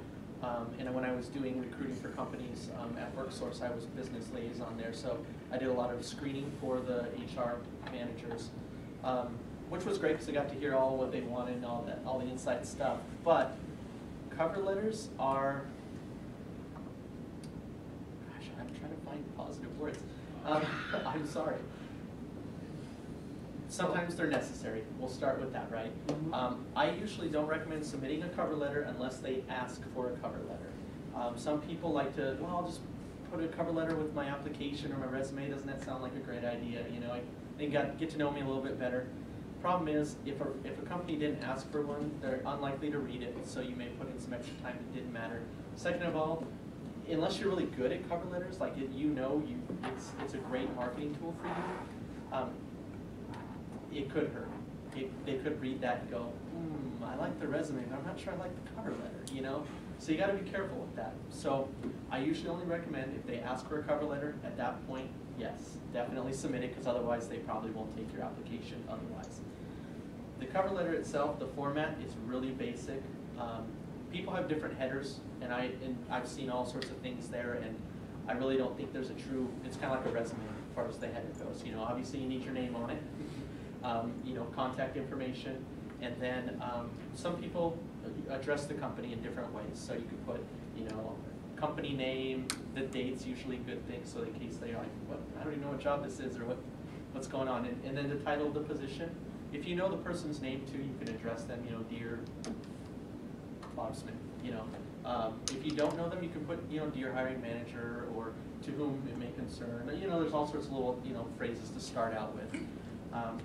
and when I was doing recruiting for companies at WorkSource, I was business liaison there, so I did a lot of screening for the HR managers, which was great because I got to hear all what they wanted and all the inside stuff. But cover letters are, gosh, I'm trying to find positive words. I'm sorry. Sometimes they're necessary. We'll start with that, right? I usually don't recommend submitting a cover letter unless they ask for a cover letter. Some people like to, well, I'll just put a cover letter with my application or my resume. Doesn't that sound like a great idea? You know, they get to know me a little bit better. Problem is, if a company didn't ask for one, they're unlikely to read it, so you may put in some extra time. It didn't matter. Second of all, unless you're really good at cover letters, like it's a great marketing tool for you. It could hurt. They could read that and go, I like the resume, but I'm not sure I like the cover letter, you know? So you gotta be careful with that. So I usually only recommend if they ask for a cover letter, at that point, yes, definitely submit it, because otherwise they probably won't take your application otherwise. The cover letter itself, the format is really basic. People have different headers, and I've seen all sorts of things there, and I really don't think there's a true, it's kind of like a resume as far as the header goes. You know, obviously you need your name on it, you know, contact information, and then some people address the company in different ways. So you could put, you know, company name, the date's usually a good thing, so in case they're like, what, I don't even know what job this is or what's going on, and then the title of the position. If you know the person's name too, you can address them, you know, dear Bob Smith, you know. If you don't know them, you can put, you know, dear hiring manager, or to whom it may concern. You know, there's all sorts of little, you know, phrases to start out with.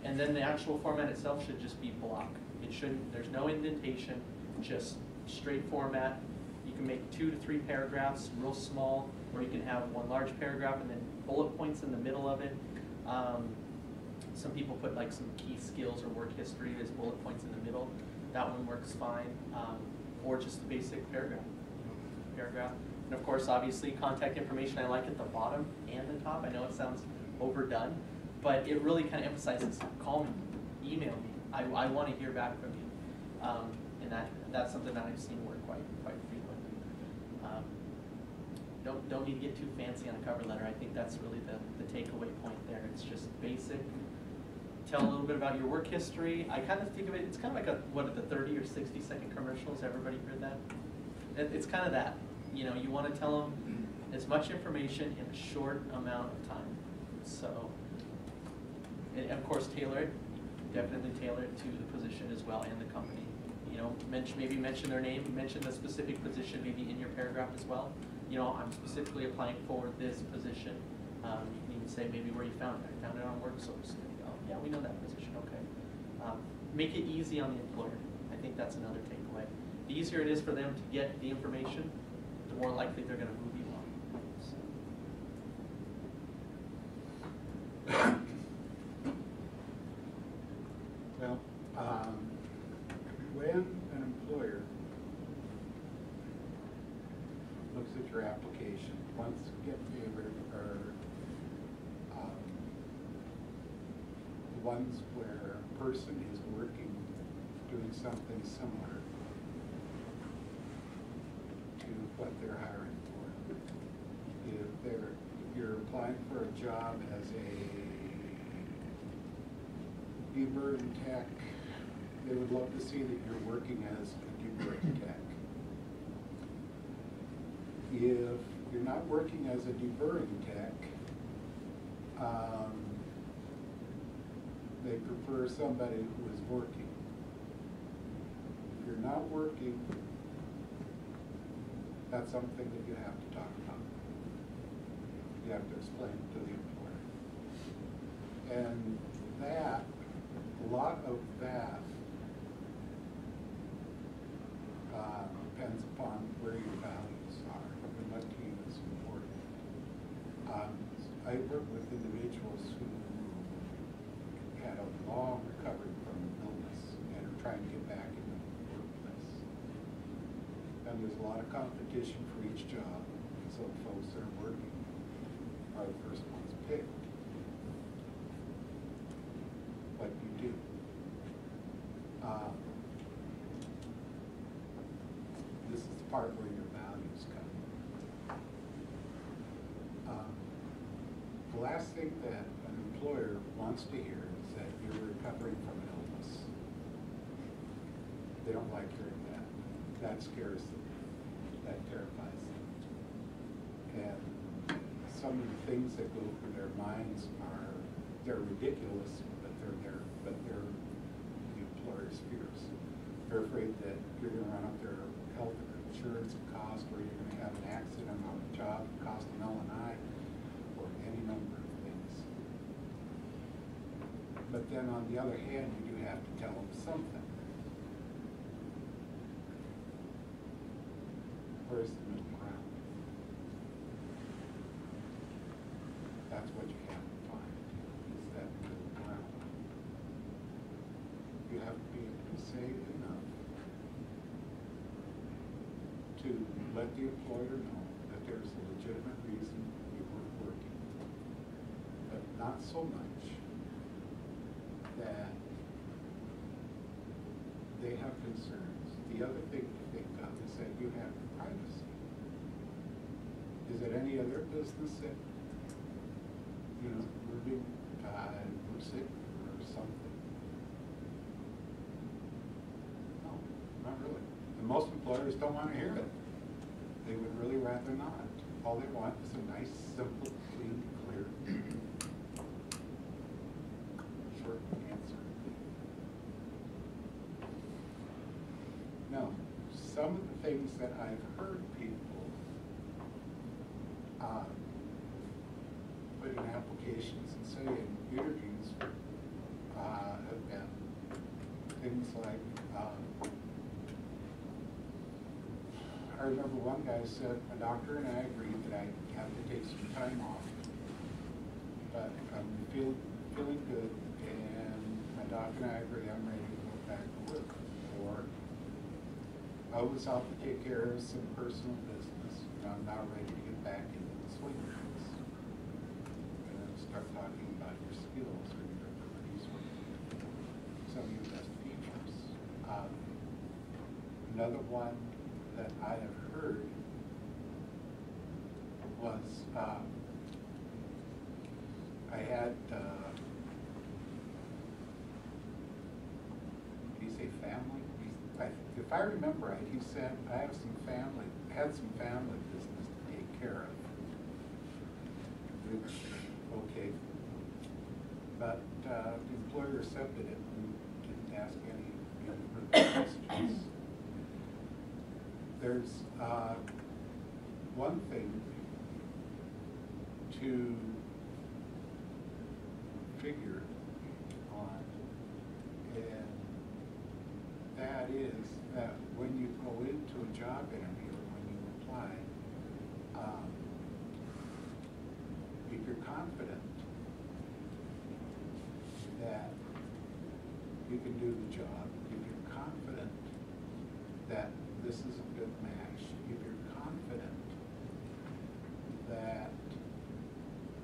And then the actual format itself should just be block. It shouldn't, there's no indentation, just straight format. You can make 2 to 3 paragraphs, real small, or you can have one large paragraph and then bullet points in the middle of it. Some people put like some key skills or work history as bullet points in the middle. That one works fine. Or just the basic paragraph. And of course, obviously, contact information I like at the bottom and the top. I know it sounds overdone, but it really kind of emphasizes, call me, email me. I want to hear back from you. And that's something that I've seen work quite frequently. Don't need to get too fancy on a cover letter. I think that's really the takeaway point there. It's just basic. Tell a little bit about your work history. I kind of think of it, it's kind of like the 30 or 60-second commercials. Everybody heard that? It's kind of that. You know, you want to tell them as much information in a short amount of time. So, and of course, tailor it. Definitely tailor it to the position as well and the company. You know, maybe mention their name, mention the specific position maybe in your paragraph as well. You know, I'm specifically applying for this position. You can even say maybe where you found it. I found it on WorkSource. Yeah, we know that position, okay. Make it easy on the employer. I think that's another takeaway. The easier it is for them to get the information, the more likely they're going to move you on. So. Well, when an employer looks at your application, wants to get favored, or ones where a person is working, doing something similar to what they're hiring for. If you're applying for a job as a deburring tech, they would love to see that you're working as a deburring tech. If you're not working as a deburring tech, they prefer somebody who is working. If you're not working, that's something that you have to talk about. You have to explain to the employer. And that, a lot of that depends upon where your values are and what to you is important. I work with individuals who had a long recovery from illness and are trying to get back into the workplace. And there's a lot of competition for each job, so folks that are working are the first ones picked. What you do. This is the part where your values come. The last thing that an employer wants to hear is that you're recovering from an illness. They don't like hearing that. That scares them. That terrifies them. And some of the things that go through their minds they're ridiculous, but they're the employer's fears. They're afraid that you're going to run up their health insurance cost, or you're going to have an accident on the job and cost an L&I, or any number of things. But then on the other hand, you do have to tell them something. Where's the middle ground? That's what you have to find, is that middle ground. You have to be able to say enough to let the employer know that there's a legitimate reason you weren't working, but not so much that they have concerns. The other thing to think of is that you have privacy. Is it any other business that, you know, we're being we're sick or something? No, not really. And most employers don't want to hear it. They would really rather not. All they want is a nice, simple, clean, clear, short answer. Now, some of the things that I've heard people put in applications and say in interviews have been things like, I remember one guy said, "A doctor and I agreed that I have to take some time off, but I'm feeling good, and my doctor and I agree I'm ready to go back to work." Or, "I was out to take care of some personal business, and I'm now ready to get back into the swing of things." And then start talking about your skills or your abilities or some of your best features. Another one that I have heard was, I had, did he say family? If I remember right, he said, I had some family business to take care of. Which, okay. But the employer accepted it and didn't ask any further questions. There's one thing to figure on, and that is that when you go into a job interview or when you apply, if you're confident that you can do the job, if you're confident that this is a good match, if you're confident that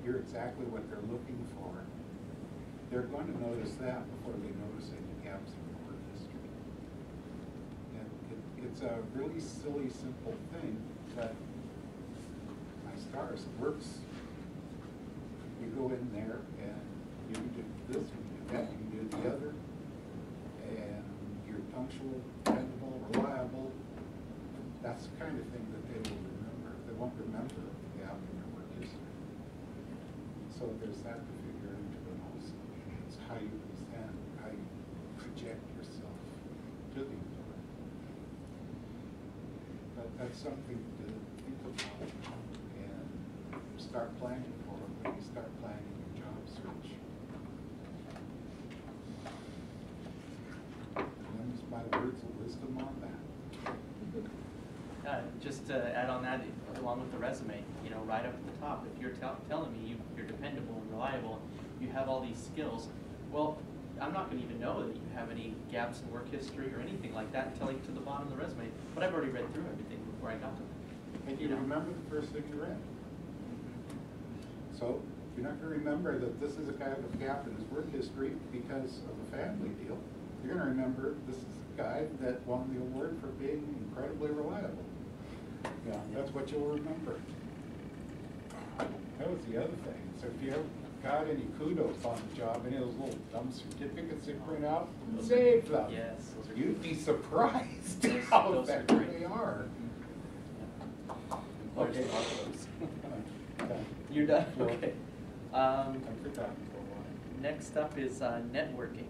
you're exactly what they're looking for, they're going to notice that before they notice any gaps in the work history. And it's a really silly, simple thing, but my stars, it works. You go in there and you can do this, you can do that, you can do the other, and you're punctual, dependable, reliable. That's the kind of thing that they will remember. They won't remember the gap in your work history. So there's that to figure into it also. It's how you present, how you project yourself to the employer. But that's something to think about and start planning for when you start planning your job search. And them's my words of wisdom on that. Just to add on that, along with the resume, you know, right up at the top, if you're telling me you're dependable and reliable, you have all these skills, well, I'm not going to even know that you have any gaps in work history or anything like that until I get to the bottom of the resume. But I've already read through everything before I got to it. And you remember the first thing you read. So you're not going to remember that this is a guy with a gap in his work history because of a family deal. You're going to remember this is a guy that won the award for being incredibly reliable. Yeah, that's what you'll remember. That was the other thing. So if you ever got any kudos on the job, any of those little dumb certificates they print out, save them. Yes, those are You'd be surprised Those- how those are effective great. they are. There's Okay. a lot of those. Okay. You're done? Well, Okay. I've forgotten for a while. Next up is networking.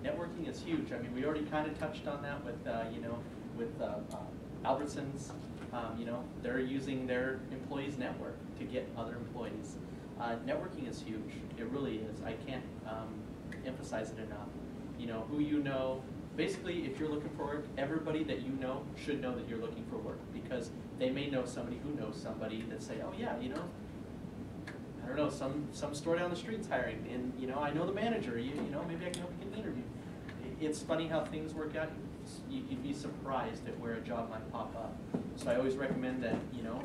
Networking is huge. I mean, we already kind of touched on that with, you know, with Albertsons. You know, they're using their employees' network to get other employees. Networking is huge. It really is. I can't emphasize it enough. You know, who you know. Basically, if you're looking for work, everybody that you know should know that you're looking for work, because they may know somebody who knows somebody that say, oh yeah, you know, I don't know, some store down the street's hiring, and you know, I know the manager, you know, maybe I can help you get an interview. It's funny how things work out. You'd be surprised at where a job might pop up. So I always recommend that, you know,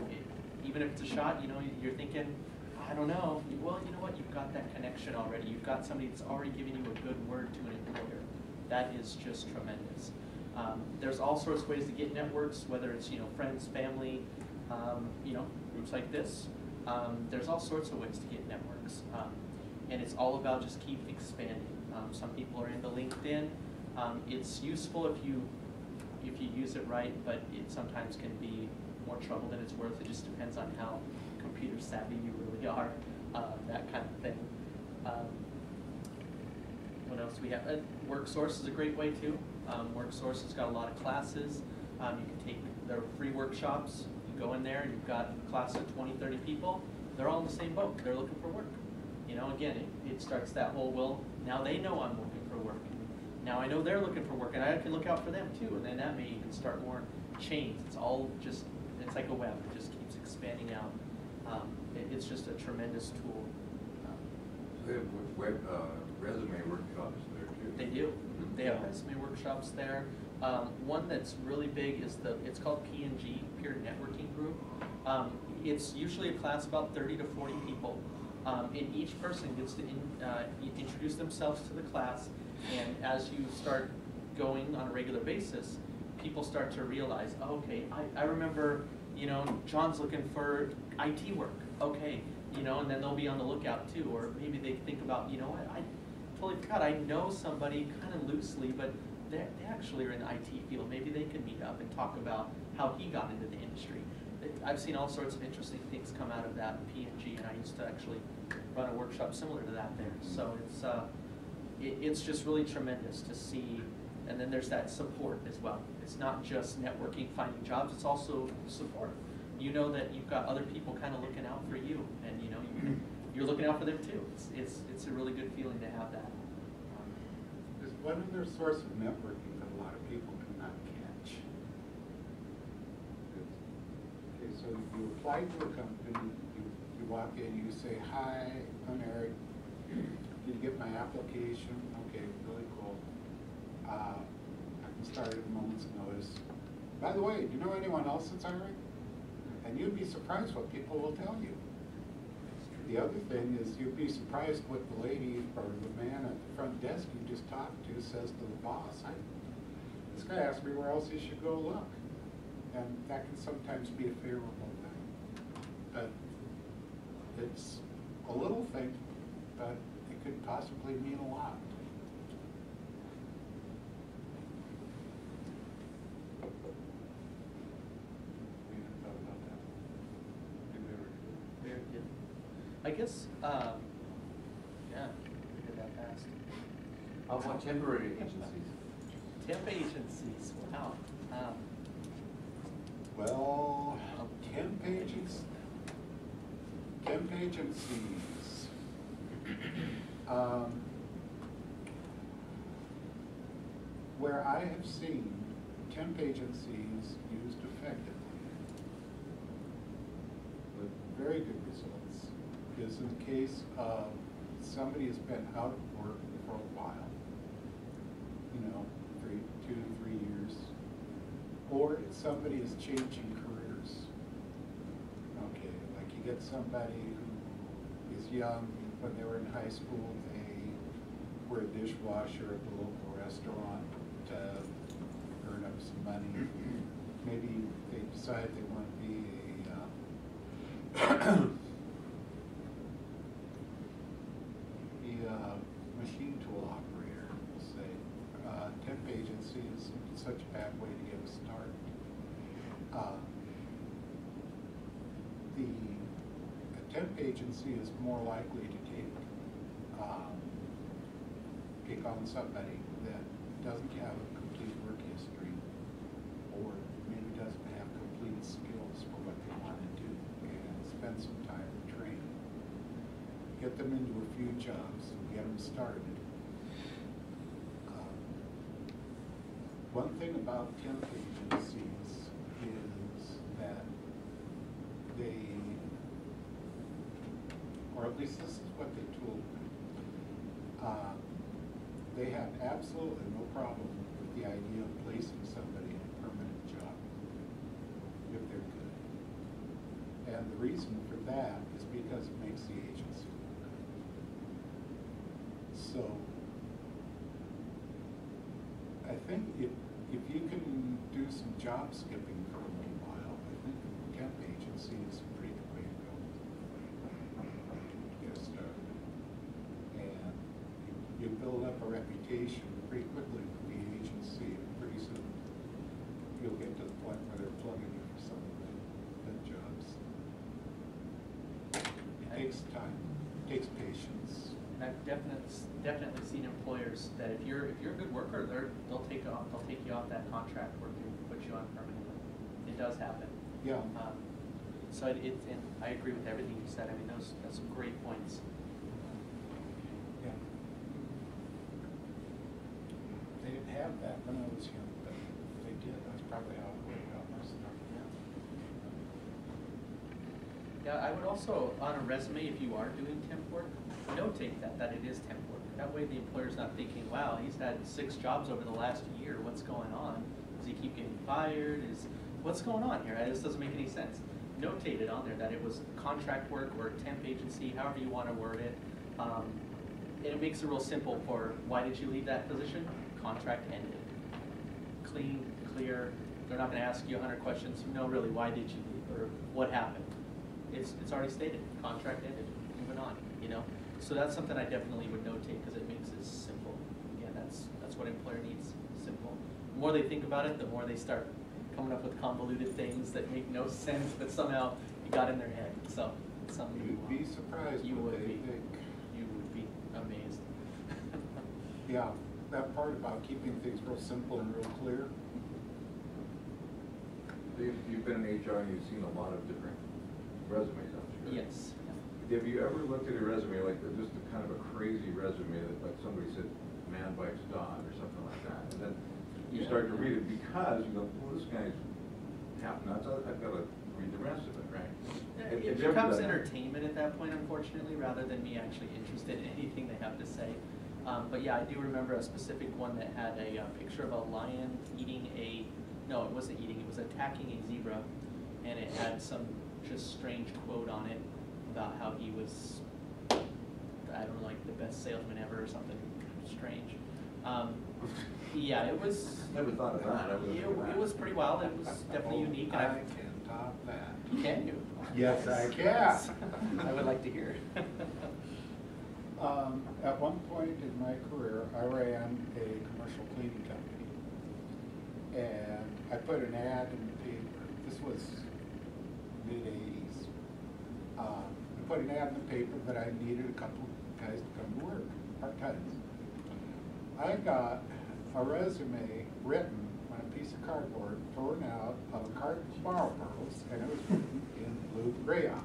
even if it's a shot, you know, you're thinking, I don't know, well, you know what, you've got that connection already. You've got somebody that's already giving you a good word to an employer. That is just tremendous. There's all sorts of ways to get networks, whether it's, you know, friends, family, you know, groups like this. There's all sorts of ways to get networks. And it's all about just keep expanding. Some people are into LinkedIn. It's useful if you use it right, but it sometimes can be more trouble than it's worth. It just depends on how computer savvy you really are, that kind of thing. What else do we have? WorkSource is a great way too. WorkSource has got a lot of classes. You can take their free workshops. You go in there and you've got a class of 20, 30 people. They're all in the same boat. They're looking for work. You know, again, it starts that whole, well, now they know I'm looking for work. Now I know they're looking for work, and I can look out for them too. And then that may even start more chains. It's all just, it's like a web. It just keeps expanding out. It's just a tremendous tool. They have resume workshops there too. They do. They have resume workshops there. One that's really big is it's called P&G, Peer Networking Group. It's usually a class about 30 to 40 people. And each person gets to introduce themselves to the class, and as you start going on a regular basis, people start to realize, oh, okay, I remember, you know, John's looking for IT work, okay, you know, and then they'll be on the lookout too, or maybe they think about, you know what, I totally forgot, I know somebody kind of loosely, but they actually are in the IT field, maybe they can meet up and talk about how he got into the industry. I've seen all sorts of interesting things come out of that in P&G, and I used to actually run a workshop similar to that there. So it's just really tremendous to see. And then there's that support as well. It's not just networking, finding jobs, it's also support. You know that you've got other people kind of looking out for you, and you know you're looking out for them too. It's a really good feeling to have that. There's one other source of networking that a lot of people do not catch. Okay, so you apply to a company, you walk in, you say, hi, I'm Eric. Did you get my application? Okay, really cool. I can start at a moment's notice. By the way, do you know anyone else that's hiring? And you'd be surprised what people will tell you. The other thing is you'd be surprised what the lady or the man at the front desk you just talked to says to the boss. This guy asked me where else he should go look. And that can sometimes be a favorable thing. But it's a little thing, but it could possibly mean a lot. We haven't thought about that. Did we ever do it? Very good. I guess, yeah, we did that fast. How about temporary agencies? Temp agencies, wow. Well, temp agencies. Where I have seen temp agencies used effectively with very good results is in the case of somebody has been out of work for a while, you know, 2 to 3 years, or if somebody is changing careers. Okay, like you get somebody who is young, when they were in high school, they were a dishwasher at the local restaurant to earn up some money. Maybe they decide they want to be a machine tool operator, we'll say. Temp agency is such a bad way to get a start. The temp agency is more likely to take on somebody that doesn't have a complete work history, or maybe doesn't have complete skills for what they want to do, and spend some time training. Get them into a few jobs and get them started. One thing about temp agencies is that they, or at least this is what they told me, they have absolutely no problem with the idea of placing somebody in a permanent job. If And the reason for that is because it makes the agency look good. So I think if you can do some job skipping for a little while, I think temp agency is a pretty good way to go. Get started. And you build up a reputation pretty quickly with the agency, and pretty soon you'll get to the point where they're plugging you for some of the jobs. It takes time, it takes patience. I've definitely seen employers that if you're a good worker, they'll take you off that contract work and put you on permanently. It does happen. Yeah. So and I agree with everything you said. I mean, that's some great points. Yeah. They didn't have that when I was young, but they did. That's probably how it worked out most of the time. Yeah, I would also, on a resume, if you are doing temp work, notate that it is temp work. That way the employer's not thinking, wow, he's had 6 jobs over the last year. What's going on? Does he keep getting fired? What's going on here? This doesn't make any sense. Notate it on there that it was contract work or temp agency, however you want to word it. And it makes it real simple for why did you leave that position? Contract ended. Clean, clear. They're not going to ask you 100 questions. No, really, why did you leave or what happened? It's already stated. Contract ended. Moving on. You know. So that's something I definitely would notate because it makes it simple. Again, that's what an employer needs. Simple. The more they think about it, the more they start coming up with convoluted things that make no sense, but somehow you got in their head. So it's something You'd be surprised you what would they be. think. You would be amazed. Yeah, that part about keeping things real simple and real clear. So you've been in HR and you've seen a lot of different resumes, I'm sure. Yes. Have you ever looked at a resume like just a kind of a crazy resume that like somebody said, man bikes dog or something like that, and then you start to read it because you go, well, this guy's half nuts. I've got to read the rest of it, right? It becomes entertainment at that point, unfortunately, rather than me actually interested in anything they have to say. But yeah, I do remember a specific one that had a picture of a lion eating no, it wasn't eating, it was attacking a zebra, and it had some just strange quote on it about how he was, I don't know, like the best salesman ever or something strange. Yeah, it was. Never thought of that. It was pretty wild. It was definitely unique. And I can top that. Can you? Yes, I can. I would like to hear it. At one point in my career, I ran a commercial cleaning company. And I put an ad in the paper. This was mid-'80s. I put an ad in the paper that I needed a couple of guys to come to work, part-time. I got a resume written on a piece of cardboard, torn out of a carton of Marlboros, and it was written in blue crayon.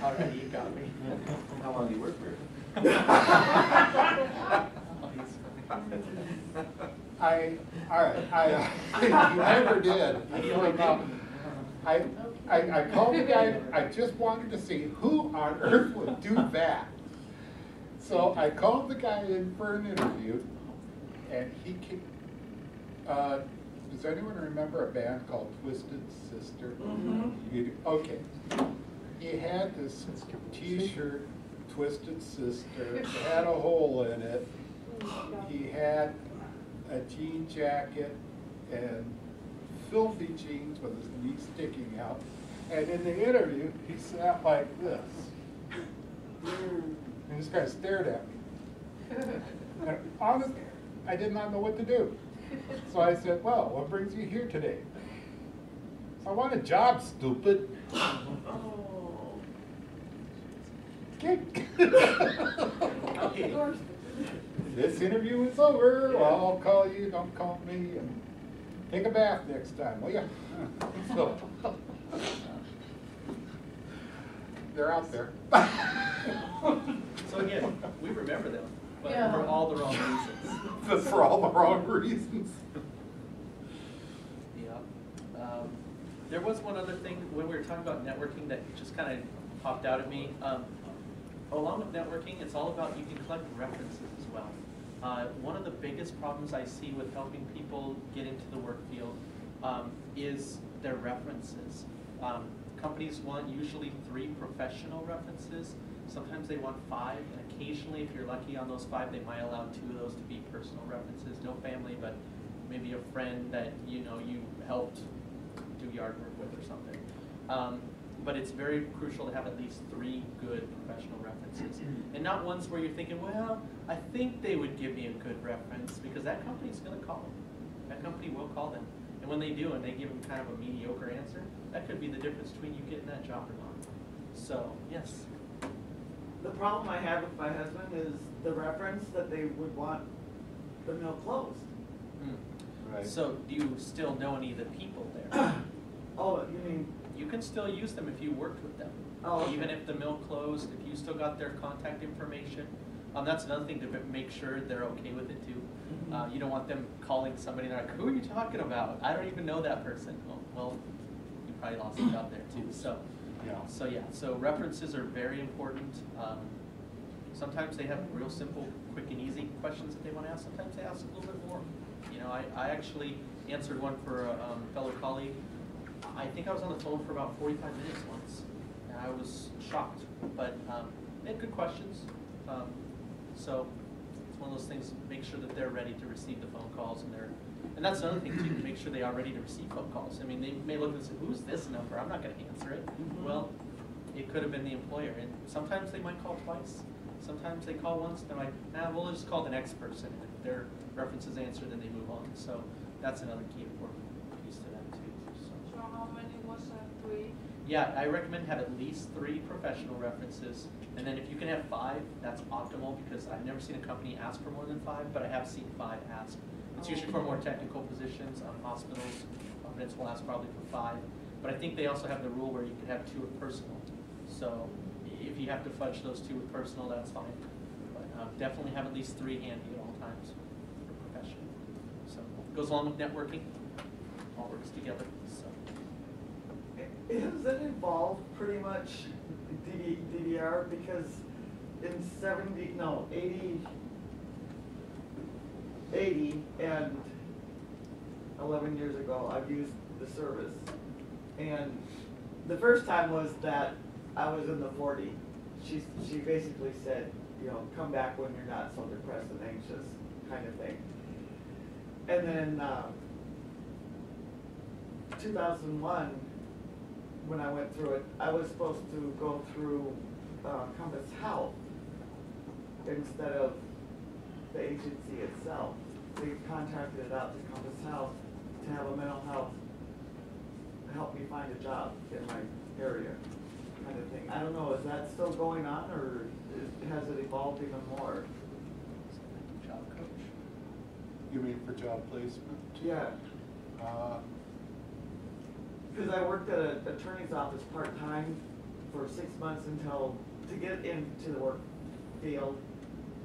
Alrighty, you got me. How long do you work for? I never did. I called the guy, I just wanted to see who on earth would do that. So I called the guy in for an interview, and he came, does anyone remember a band called Twisted Sister? Mm-hmm. Okay. He had this t-shirt, Twisted Sister, it had a hole in it. He had a jean jacket and filthy jeans with his knees sticking out. And in the interview, he sat like this. And this guy stared at me. And honestly, I did not know what to do. So I said, well, what brings you here today? So I want a job, stupid. Okay. This interview is over. Well, I'll call you, don't call me, and take a bath next time, will you? So, they're out there. So again, we remember them, but Yeah. for all the wrong reasons. But for all the wrong reasons. Yeah. There was one other thing when we were talking about networking that just kind of popped out at me. Along with networking, it's all about you can collect references as well. One of the biggest problems I see with helping people get into the work field is their references. Companies want usually 3 professional references. Sometimes they want 5, and occasionally, if you're lucky on those 5, they might allow 2 of those to be personal references. No family, but maybe a friend that you helped do yard work with or something. But it's very crucial to have at least 3 good professional references. And not ones where you're thinking, well, I think they would give me a good reference, because that company's gonna call them. That company will call them. And when they do, and they give them kind of a mediocre answer, that could be the difference between you getting that job or not. So, yes. The problem I had with my husband is the reference that they would want the mill closed. Right. So, do you still know any of the people there? Oh, you mean, You can still use them if you worked with them. Oh, okay. Even if the mill closed, if you still got their contact information. That's another thing to make sure they're okay with it too. You don't want them calling somebody and they're like, who are you talking about? I don't even know that person. Oh, well, you probably lost a job there too. So, so references are very important. Sometimes they have real simple, quick and easy questions that they want to ask. Sometimes they ask a little bit more. I actually answered one for a fellow colleague. I think I was on the phone for about 45 minutes once, and I was shocked. But they had good questions. So it's one of those things, make sure that they're ready to receive the phone calls, and that's another thing too, make sure they are ready to receive phone calls. I mean, they may look and say, who's this number? I'm not gonna answer it. Well, it could have been the employer, and sometimes they might call twice. Sometimes they call once, they're like, nah, we'll just call the next person. And if their reference is answered, then they move on. So that's another key important piece to that too. So how many was that, 3? Yeah, I recommend have at least 3 professional references, and then if you can have 5, that's optimal, because I've never seen a company ask for more than 5, but I have seen 5 ask. It's usually for more technical positions. Hospitals, confidence will ask probably for 5, but I think they also have the rule where you can have 2 with personal. So if you have to fudge those 2 with personal, that's fine. But definitely have at least 3 handy at all times for professional. So it goes along with networking. All works together. So. Has it evolved pretty much DDR? Because in 80 and 11 years ago, I've used the service. And the first time was that I was in the 40. She basically said, come back when you're not so depressed and anxious, kind of thing. And then 2001, when I went through it, I was supposed to go through Compass Health instead of the agency itself. They contracted it out to Compass Health to have a mental health help me find a job in my area, kind of thing. I don't know, is that still going on, or has it evolved even more? Job coach. You mean for job placement? Yeah. Because I worked at an attorney's office part-time for 6 months to get into the work field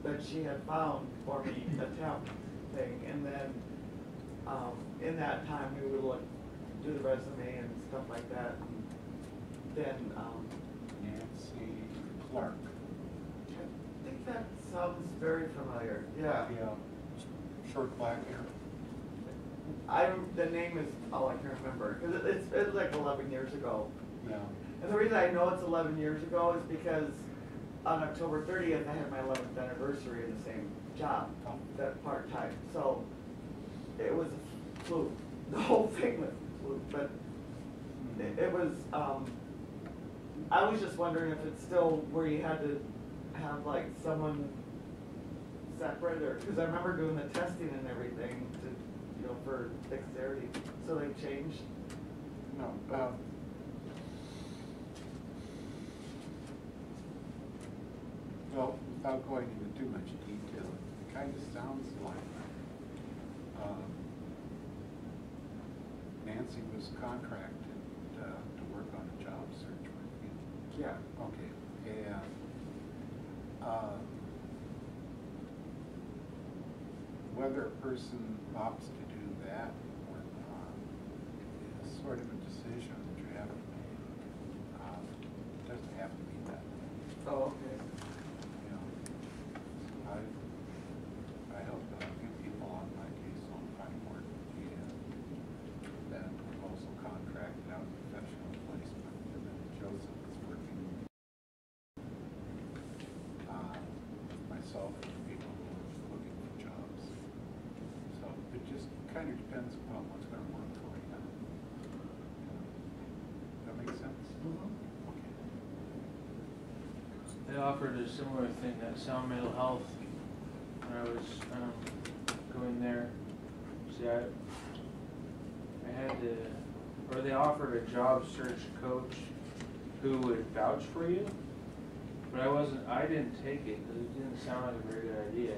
that she had found for me, a temp thing. And then in that time, we would do the resume and stuff like that. And then Nancy Clark. I think that sounds very familiar. Yeah. Yeah. Short black hair. The name is all I can remember, because it's like 11 years ago. Yeah. And the reason I know it's 11 years ago is because on October 30th, I had my 11th anniversary in the same job, that part-time. So it was a fluke. The whole thing was a fluke, but it was, I was just wondering if it's still where you had to have like someone separate, or, because I remember doing the testing and everything to, for dexterity. So they changed? No. Well, without going into too much detail, it kind of sounds like Nancy was contracted to work on a job search with you. Yeah. Okay. And whether a person opts to do that or not is sort of a decision that you have to make. It doesn't have to be that way. Oh, okay. I helped a few people on my case on find work, and then also contract offered a similar thing, that Sound Mental Health, when I was going there. See, I had to, or they offered a job search coach who would vouch for you, but I didn't take it because it didn't sound like a very good idea.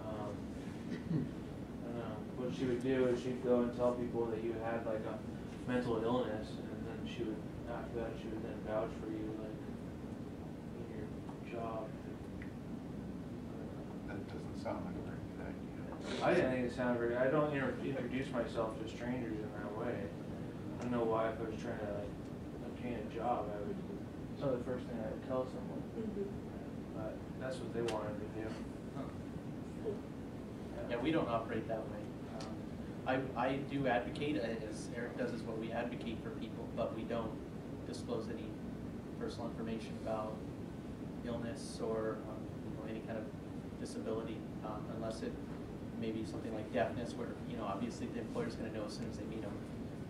I don't know. What she would do is she'd go and tell people that you had like a mental illness, and then she would, after that, she would then vouch for you, like, in your job. That doesn't sound like a very good idea. I didn't think it sounded very, I don't introduce myself to strangers in that way. I don't know why, if I was trying to like obtain a job, I would, it's not the first thing I would tell someone. But that's what they wanted to do. Yeah, we don't operate that way. I do advocate, as Eric does as well, we advocate for people, but we don't disclose any personal information about illness or any kind of disability, unless it may be something like deafness, where obviously the employer's going to know as soon as they meet them.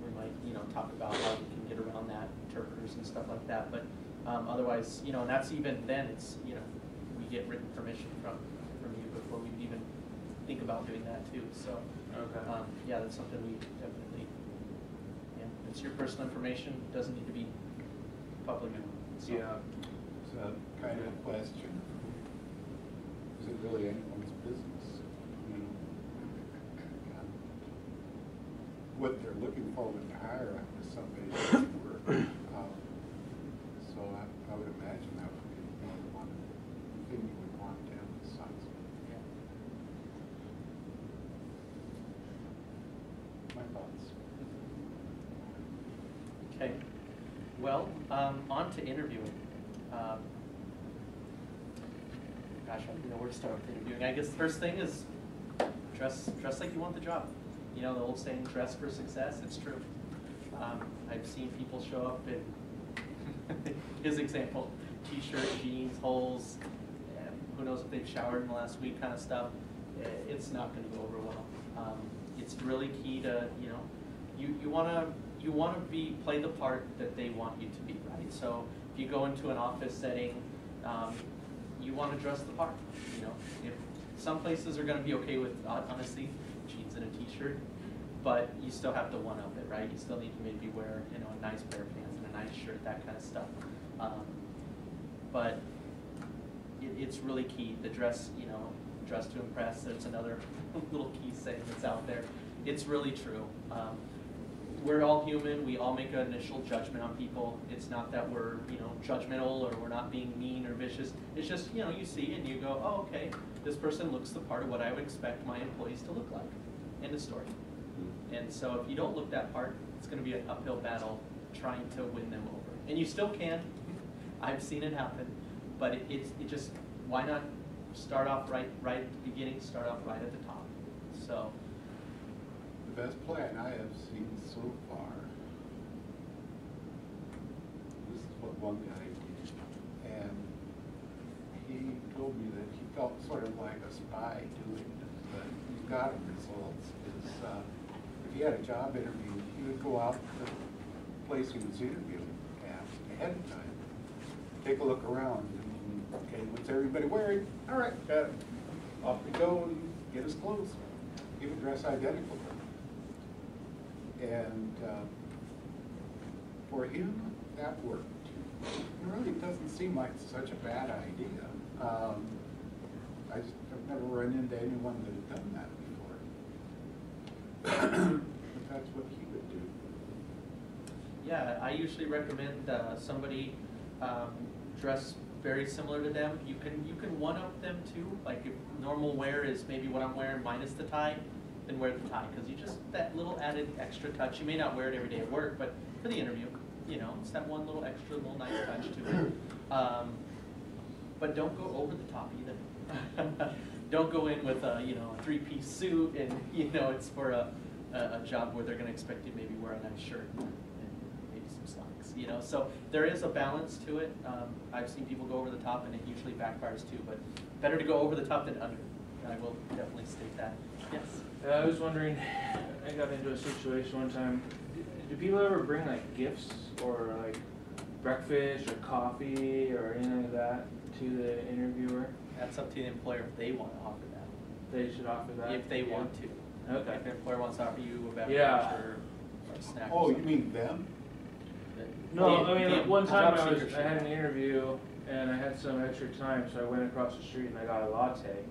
We might talk about how we can get around that, interpreters and stuff like that. But otherwise, and that's even then it's we get written permission from you before we even think about doing that too. So yeah, that's something we definitely, it's your personal information, doesn't need to be public. So. Yeah. It's a kind of question. Is it really anyone's business? What they're looking for when they hire is somebody that can work. So I would imagine that would be one thing you would want to emphasize. Yeah. My thoughts. Okay. Well, on to interviewing. Gosh, I don't know where to start with interviewing. I guess the first thing is dress like you want the job. The old saying, dress for success, it's true. I've seen people show up in, his example, t-shirt, jeans, holes, who knows if they've showered in the last week kind of stuff. It's not going to go over well. It's really key to, you want to play the part that they want you to be, right? So if you go into an office setting, you want to dress the part. If some places are going to be okay with, honestly, jeans and a t-shirt, but you still have to one-up it, right? You still need to maybe wear, a nice pair of pants and a nice shirt, that kind of stuff. But it's really key. The dress, dress to impress. There's another little key saying that's out there. It's really true. We're all human. We all make an initial judgment on people. It's not that we're, judgmental or we're not being mean or vicious. It's just, you see and you go, oh, okay, this person looks the part of what I would expect my employees to look like. End of story. And so if you don't look that part, it's going to be an uphill battle trying to win them over. And you still can. I've seen it happen. But it just, why not start off right at the beginning, start off right at the top. So. The best plan I have seen so far, this is what one guy did, and he told me that he felt sort of like a spy doing it, but he got him results. If he had a job interview, he would go out to the place he was interviewing at ahead of time, take a look around, and okay, what's everybody wearing? All right, got it. Off we go and get his clothes. Even dress identical to him. And for him, that worked. It really doesn't seem like such a bad idea. I've never run into anyone that had done that before. But that's what he would do. Yeah, I usually recommend somebody dress very similar to them. You can one-up them too. Like if normal wear is maybe what I'm wearing minus the tie, then wear the tie, because you just, that little added extra touch. You may not wear it every day at work, but for the interview, it's that one little extra little nice touch to it. But don't go over the top either. Don't go in with a a three-piece suit and it's for a job where they're going to expect you to maybe wear a nice shirt and maybe some slacks. So there is a balance to it. I've seen people go over the top and it usually backfires too, but better to go over the top than under. I will definitely state that. Yes. I was wondering, I got into a situation one time. Do people ever bring like gifts or like breakfast or coffee or anything like that to the interviewer? That's up to the employer if they want to offer that. They should offer that? If they want to. Okay. If the employer wants to offer you a beverage Yeah. or a snack or Oh, you something. mean them? No, The- I mean, the like, one time job I seeker should. had an interview and I had some extra time, so I went across the street and I got a latte.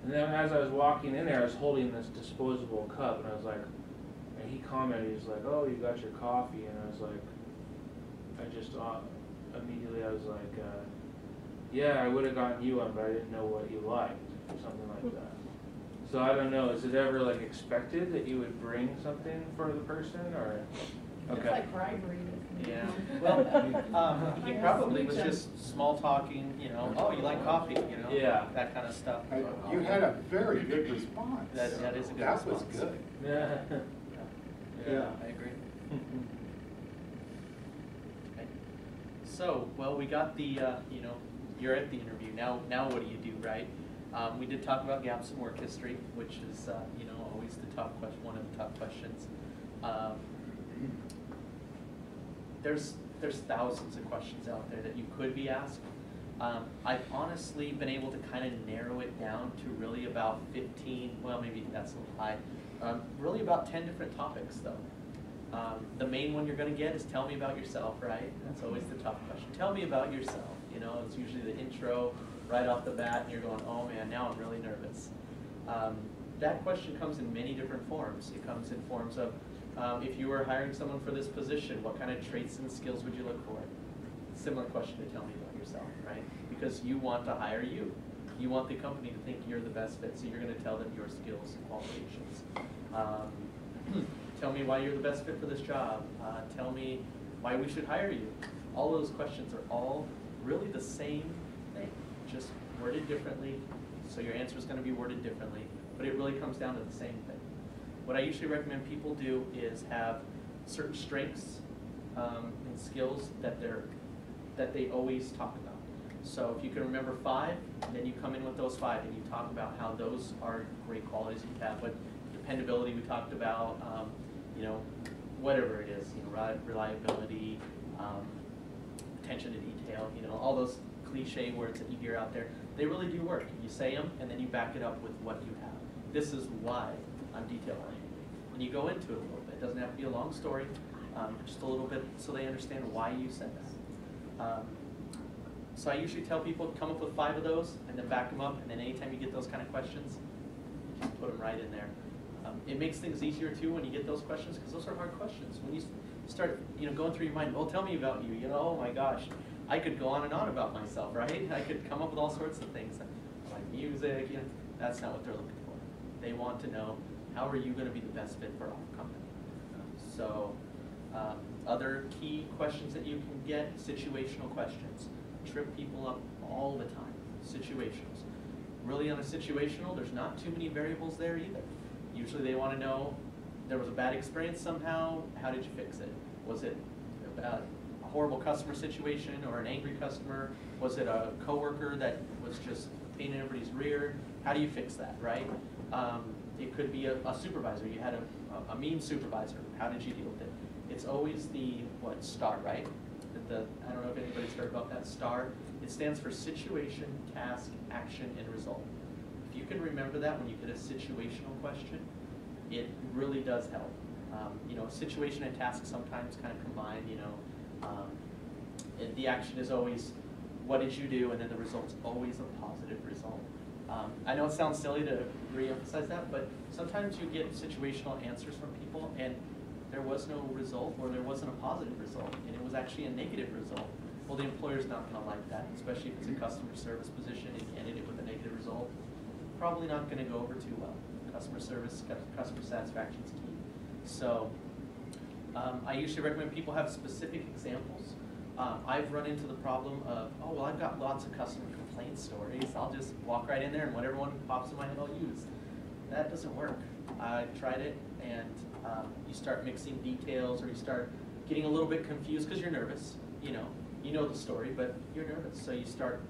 And then as I was walking in there, I was holding this disposable cup and I was like, and he commented, he's like, oh, you got your coffee, and I was like, immediately I was like, yeah, I would have gotten you one, but I didn't know what you liked, or something like that. So I don't know, is it ever like expected that you would bring something for the person, or? It's Okay. like bribery. Yeah, well, he probably was just small talking, you know, oh, you like coffee, you know? Yeah. That kind of stuff. You had a very good response. That is a good That was response. good. Yeah. Yeah, I agree. Okay. So, well, we got the, you know, you're at the interview. Now what do you do, right? We did talk about gaps in work history, which is, you know, always the top question, one of the top questions. There's thousands of questions out there that you could be asked. I've honestly been able to kind of narrow it down to really about 15, well, maybe that's a little high, really about 10 different topics though. The main one you're going to get is tell me about yourself, right? That's always the tough question. Tell me about yourself. You know, it's usually the intro right off the bat and you're going, oh man, now I'm really nervous. That question comes in many different forms. It comes in forms of, if you were hiring someone for this position, what kind of traits and skills would you look for? Similar question to tell me about yourself, right? Because you want to hire you. You want the company to think you're the best fit, so you're going to tell them your skills and qualifications. Tell me why you're the best fit for this job. Tell me why we should hire you. All those questions are all really the same thing, just worded differently. So your answer is going to be worded differently, but it really comes down to the same thing. What I usually recommend people do is have certain strengths and skills that they always talk about. So if you can remember 5, then you come in with those 5 and you talk about how those are great qualities you have. But dependability we talked about, you know, whatever it is, you know, reliability, attention to detail, you know, all those cliche words that you hear out there, they really do work. You say them and then you back it up with what you have. This is why I'm detail oriented. And you go into it a little bit. It doesn't have to be a long story, just a little bit so they understand why you said that. So I usually tell people come up with 5 of those and then back them up, and then anytime you get those kind of questions, just put them right in there. It makes things easier too when you get those questions, because those are hard questions. When you start, you know, going through your mind, well, tell me about you. You know, oh my gosh, I could go on and on about myself, right? I could come up with all sorts of things, like music. You know, that's not what they're looking for. They want to know, how are you going to be the best fit for our company? So, other key questions that you can get, situational questions. Trip people up all the time. Situations. Really on a situational, there's not too many variables there either. Usually they want to know, there was a bad experience somehow, how did you fix it? Was it a horrible customer situation or an angry customer? Was it a coworker that was just painting everybody's rear? How do you fix that, right? It could be a supervisor. You had a mean supervisor. How did you deal with it? It's always the, STAR, right? I don't know if anybody's heard about that STAR. It stands for situation, task, action, and result. If you can remember that when you get a situational question, it really does help. You know, situation and task sometimes kind of combine, you know. The action is always, what did you do? And then the result's always a positive result. I know it sounds silly to re-emphasize that, but sometimes you get situational answers from people and there was no result, or there wasn't a positive result, and it was actually a negative result. Well, the employer's not going to like that, especially if it's a customer service position and candidate with a negative result. Probably not going to go over too well. Customer service, customer satisfaction is key. So I usually recommend people have specific examples. I've run into the problem of, oh, well, I've got lots of customer complaint stories. I'll just walk right in there and whatever one pops in my head, I'll use. That doesn't work. I've tried it, and you start mixing details, or you start getting a little bit confused because you're nervous. You know the story, but you're nervous, so you start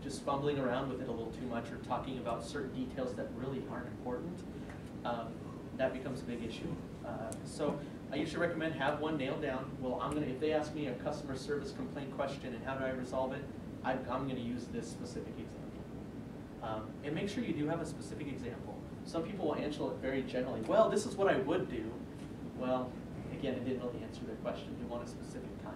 just fumbling around with it a little too much, or talking about certain details that really aren't important. That becomes a big issue. So I usually recommend have one nailed down. Well, if they ask me a customer service complaint question and how do I resolve it, I'm going to use this specific example. And make sure you do have a specific example. Some people will answer it very generally. Well, this is what I would do. Well, again, it didn't really answer their question. You want a specific time.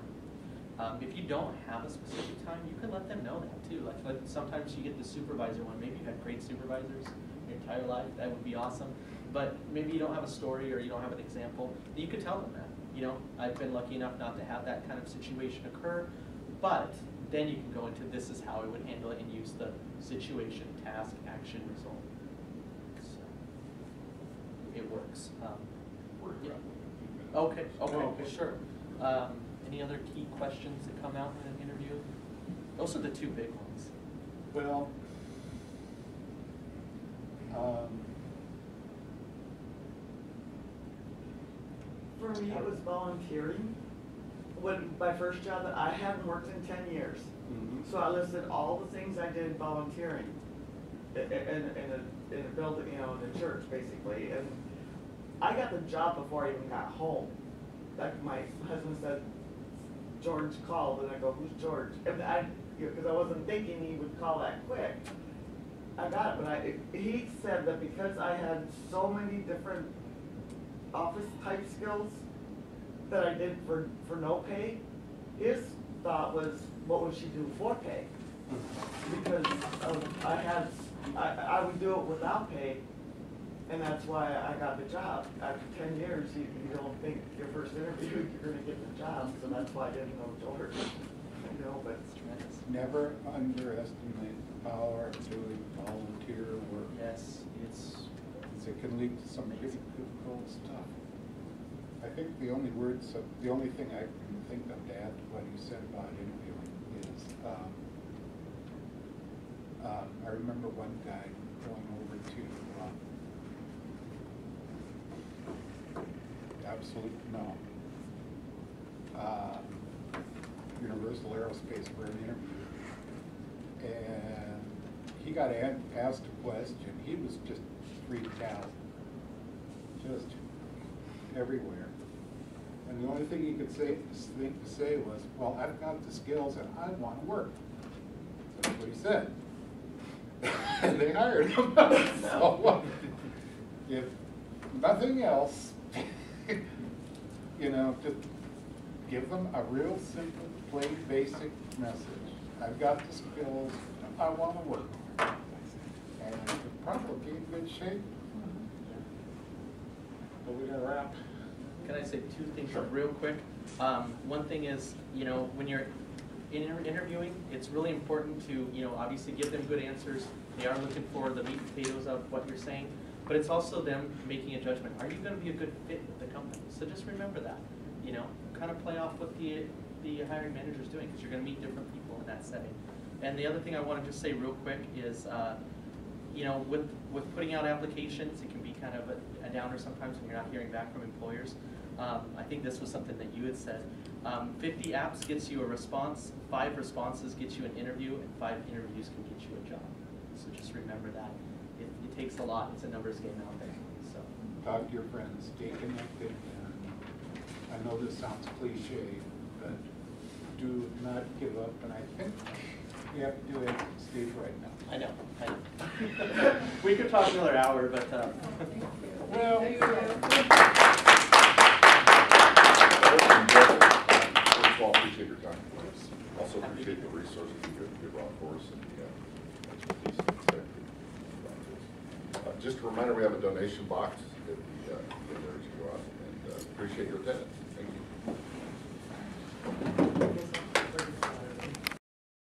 If you don't have a specific time, you can let them know that too. Like sometimes you get the supervisor one. Maybe you've had great supervisors your entire life. That would be awesome. But maybe you don't have a story or you don't have an example. You could tell them that. You know, I've been lucky enough not to have that kind of situation occur. But then you can go into this is how I would handle it and use the situation, task, action, result. So it works. Yeah. Okay, sure. Any other key questions that come out in an interview? Those are the two big ones. Well, For me, it was volunteering. When my first job, I hadn't worked in 10 years. So I listed all the things I did volunteering in a building, you know, in a church, basically. And I got the job before I even got home. Like my husband said, George called, and I go, who's George? And because I wasn't thinking he would call that quick. I got it, but he said that because I had so many different office type skills that I did for no pay, his thought was, what would she do for pay? Because I would do it without pay, and that's why I got the job. After 10 years, you don't think your first interview you're going to get the job, so that's why I didn't know George. You know, but never underestimate the power of doing volunteer work. Yes, It can lead to some really cool stuff. I think the only thing I can think of to add to what you said about interviewing is, I remember one guy going over to Universal Aerospace for an interview, and he got asked a question. He was just freaked out, just everywhere. And the only thing he could say was, well, I've got the skills and I want to work. That's what he said. And they hired him. So, if nothing else, you know, just give them a real simple, plain, basic message. I've got the skills, I want to work. And you're probably in good shape. But we gotta wrap. Can I say two things real quick? One thing is, you know, when you're interviewing, it's really important to, you know, obviously give them good answers. They are looking for the meat and potatoes of what you're saying, but it's also them making a judgment. Are you going to be a good fit with the company? So just remember that, you know, kind of play off what the hiring manager's doing, because you're going to meet different people in that setting. And the other thing I want to just say real quick is, you know, with putting out applications, it can be kind of a downer sometimes when you're not hearing back from employers. I think this was something that you had said. 50 apps gets you a response, 5 responses get you an interview, and 5 interviews can get you a job. So just remember that. It takes a lot. It's a numbers game out there. So talk to your friends, stay connected. And I know this sounds cliche, but do not give up. And I think we have to do it stage right now. I know. We could talk another hour, but well. First of all, appreciate your time. Also appreciate the resources you brought for us and the expertise. Just a reminder, we have a donation box if you go out, and appreciate your attendance.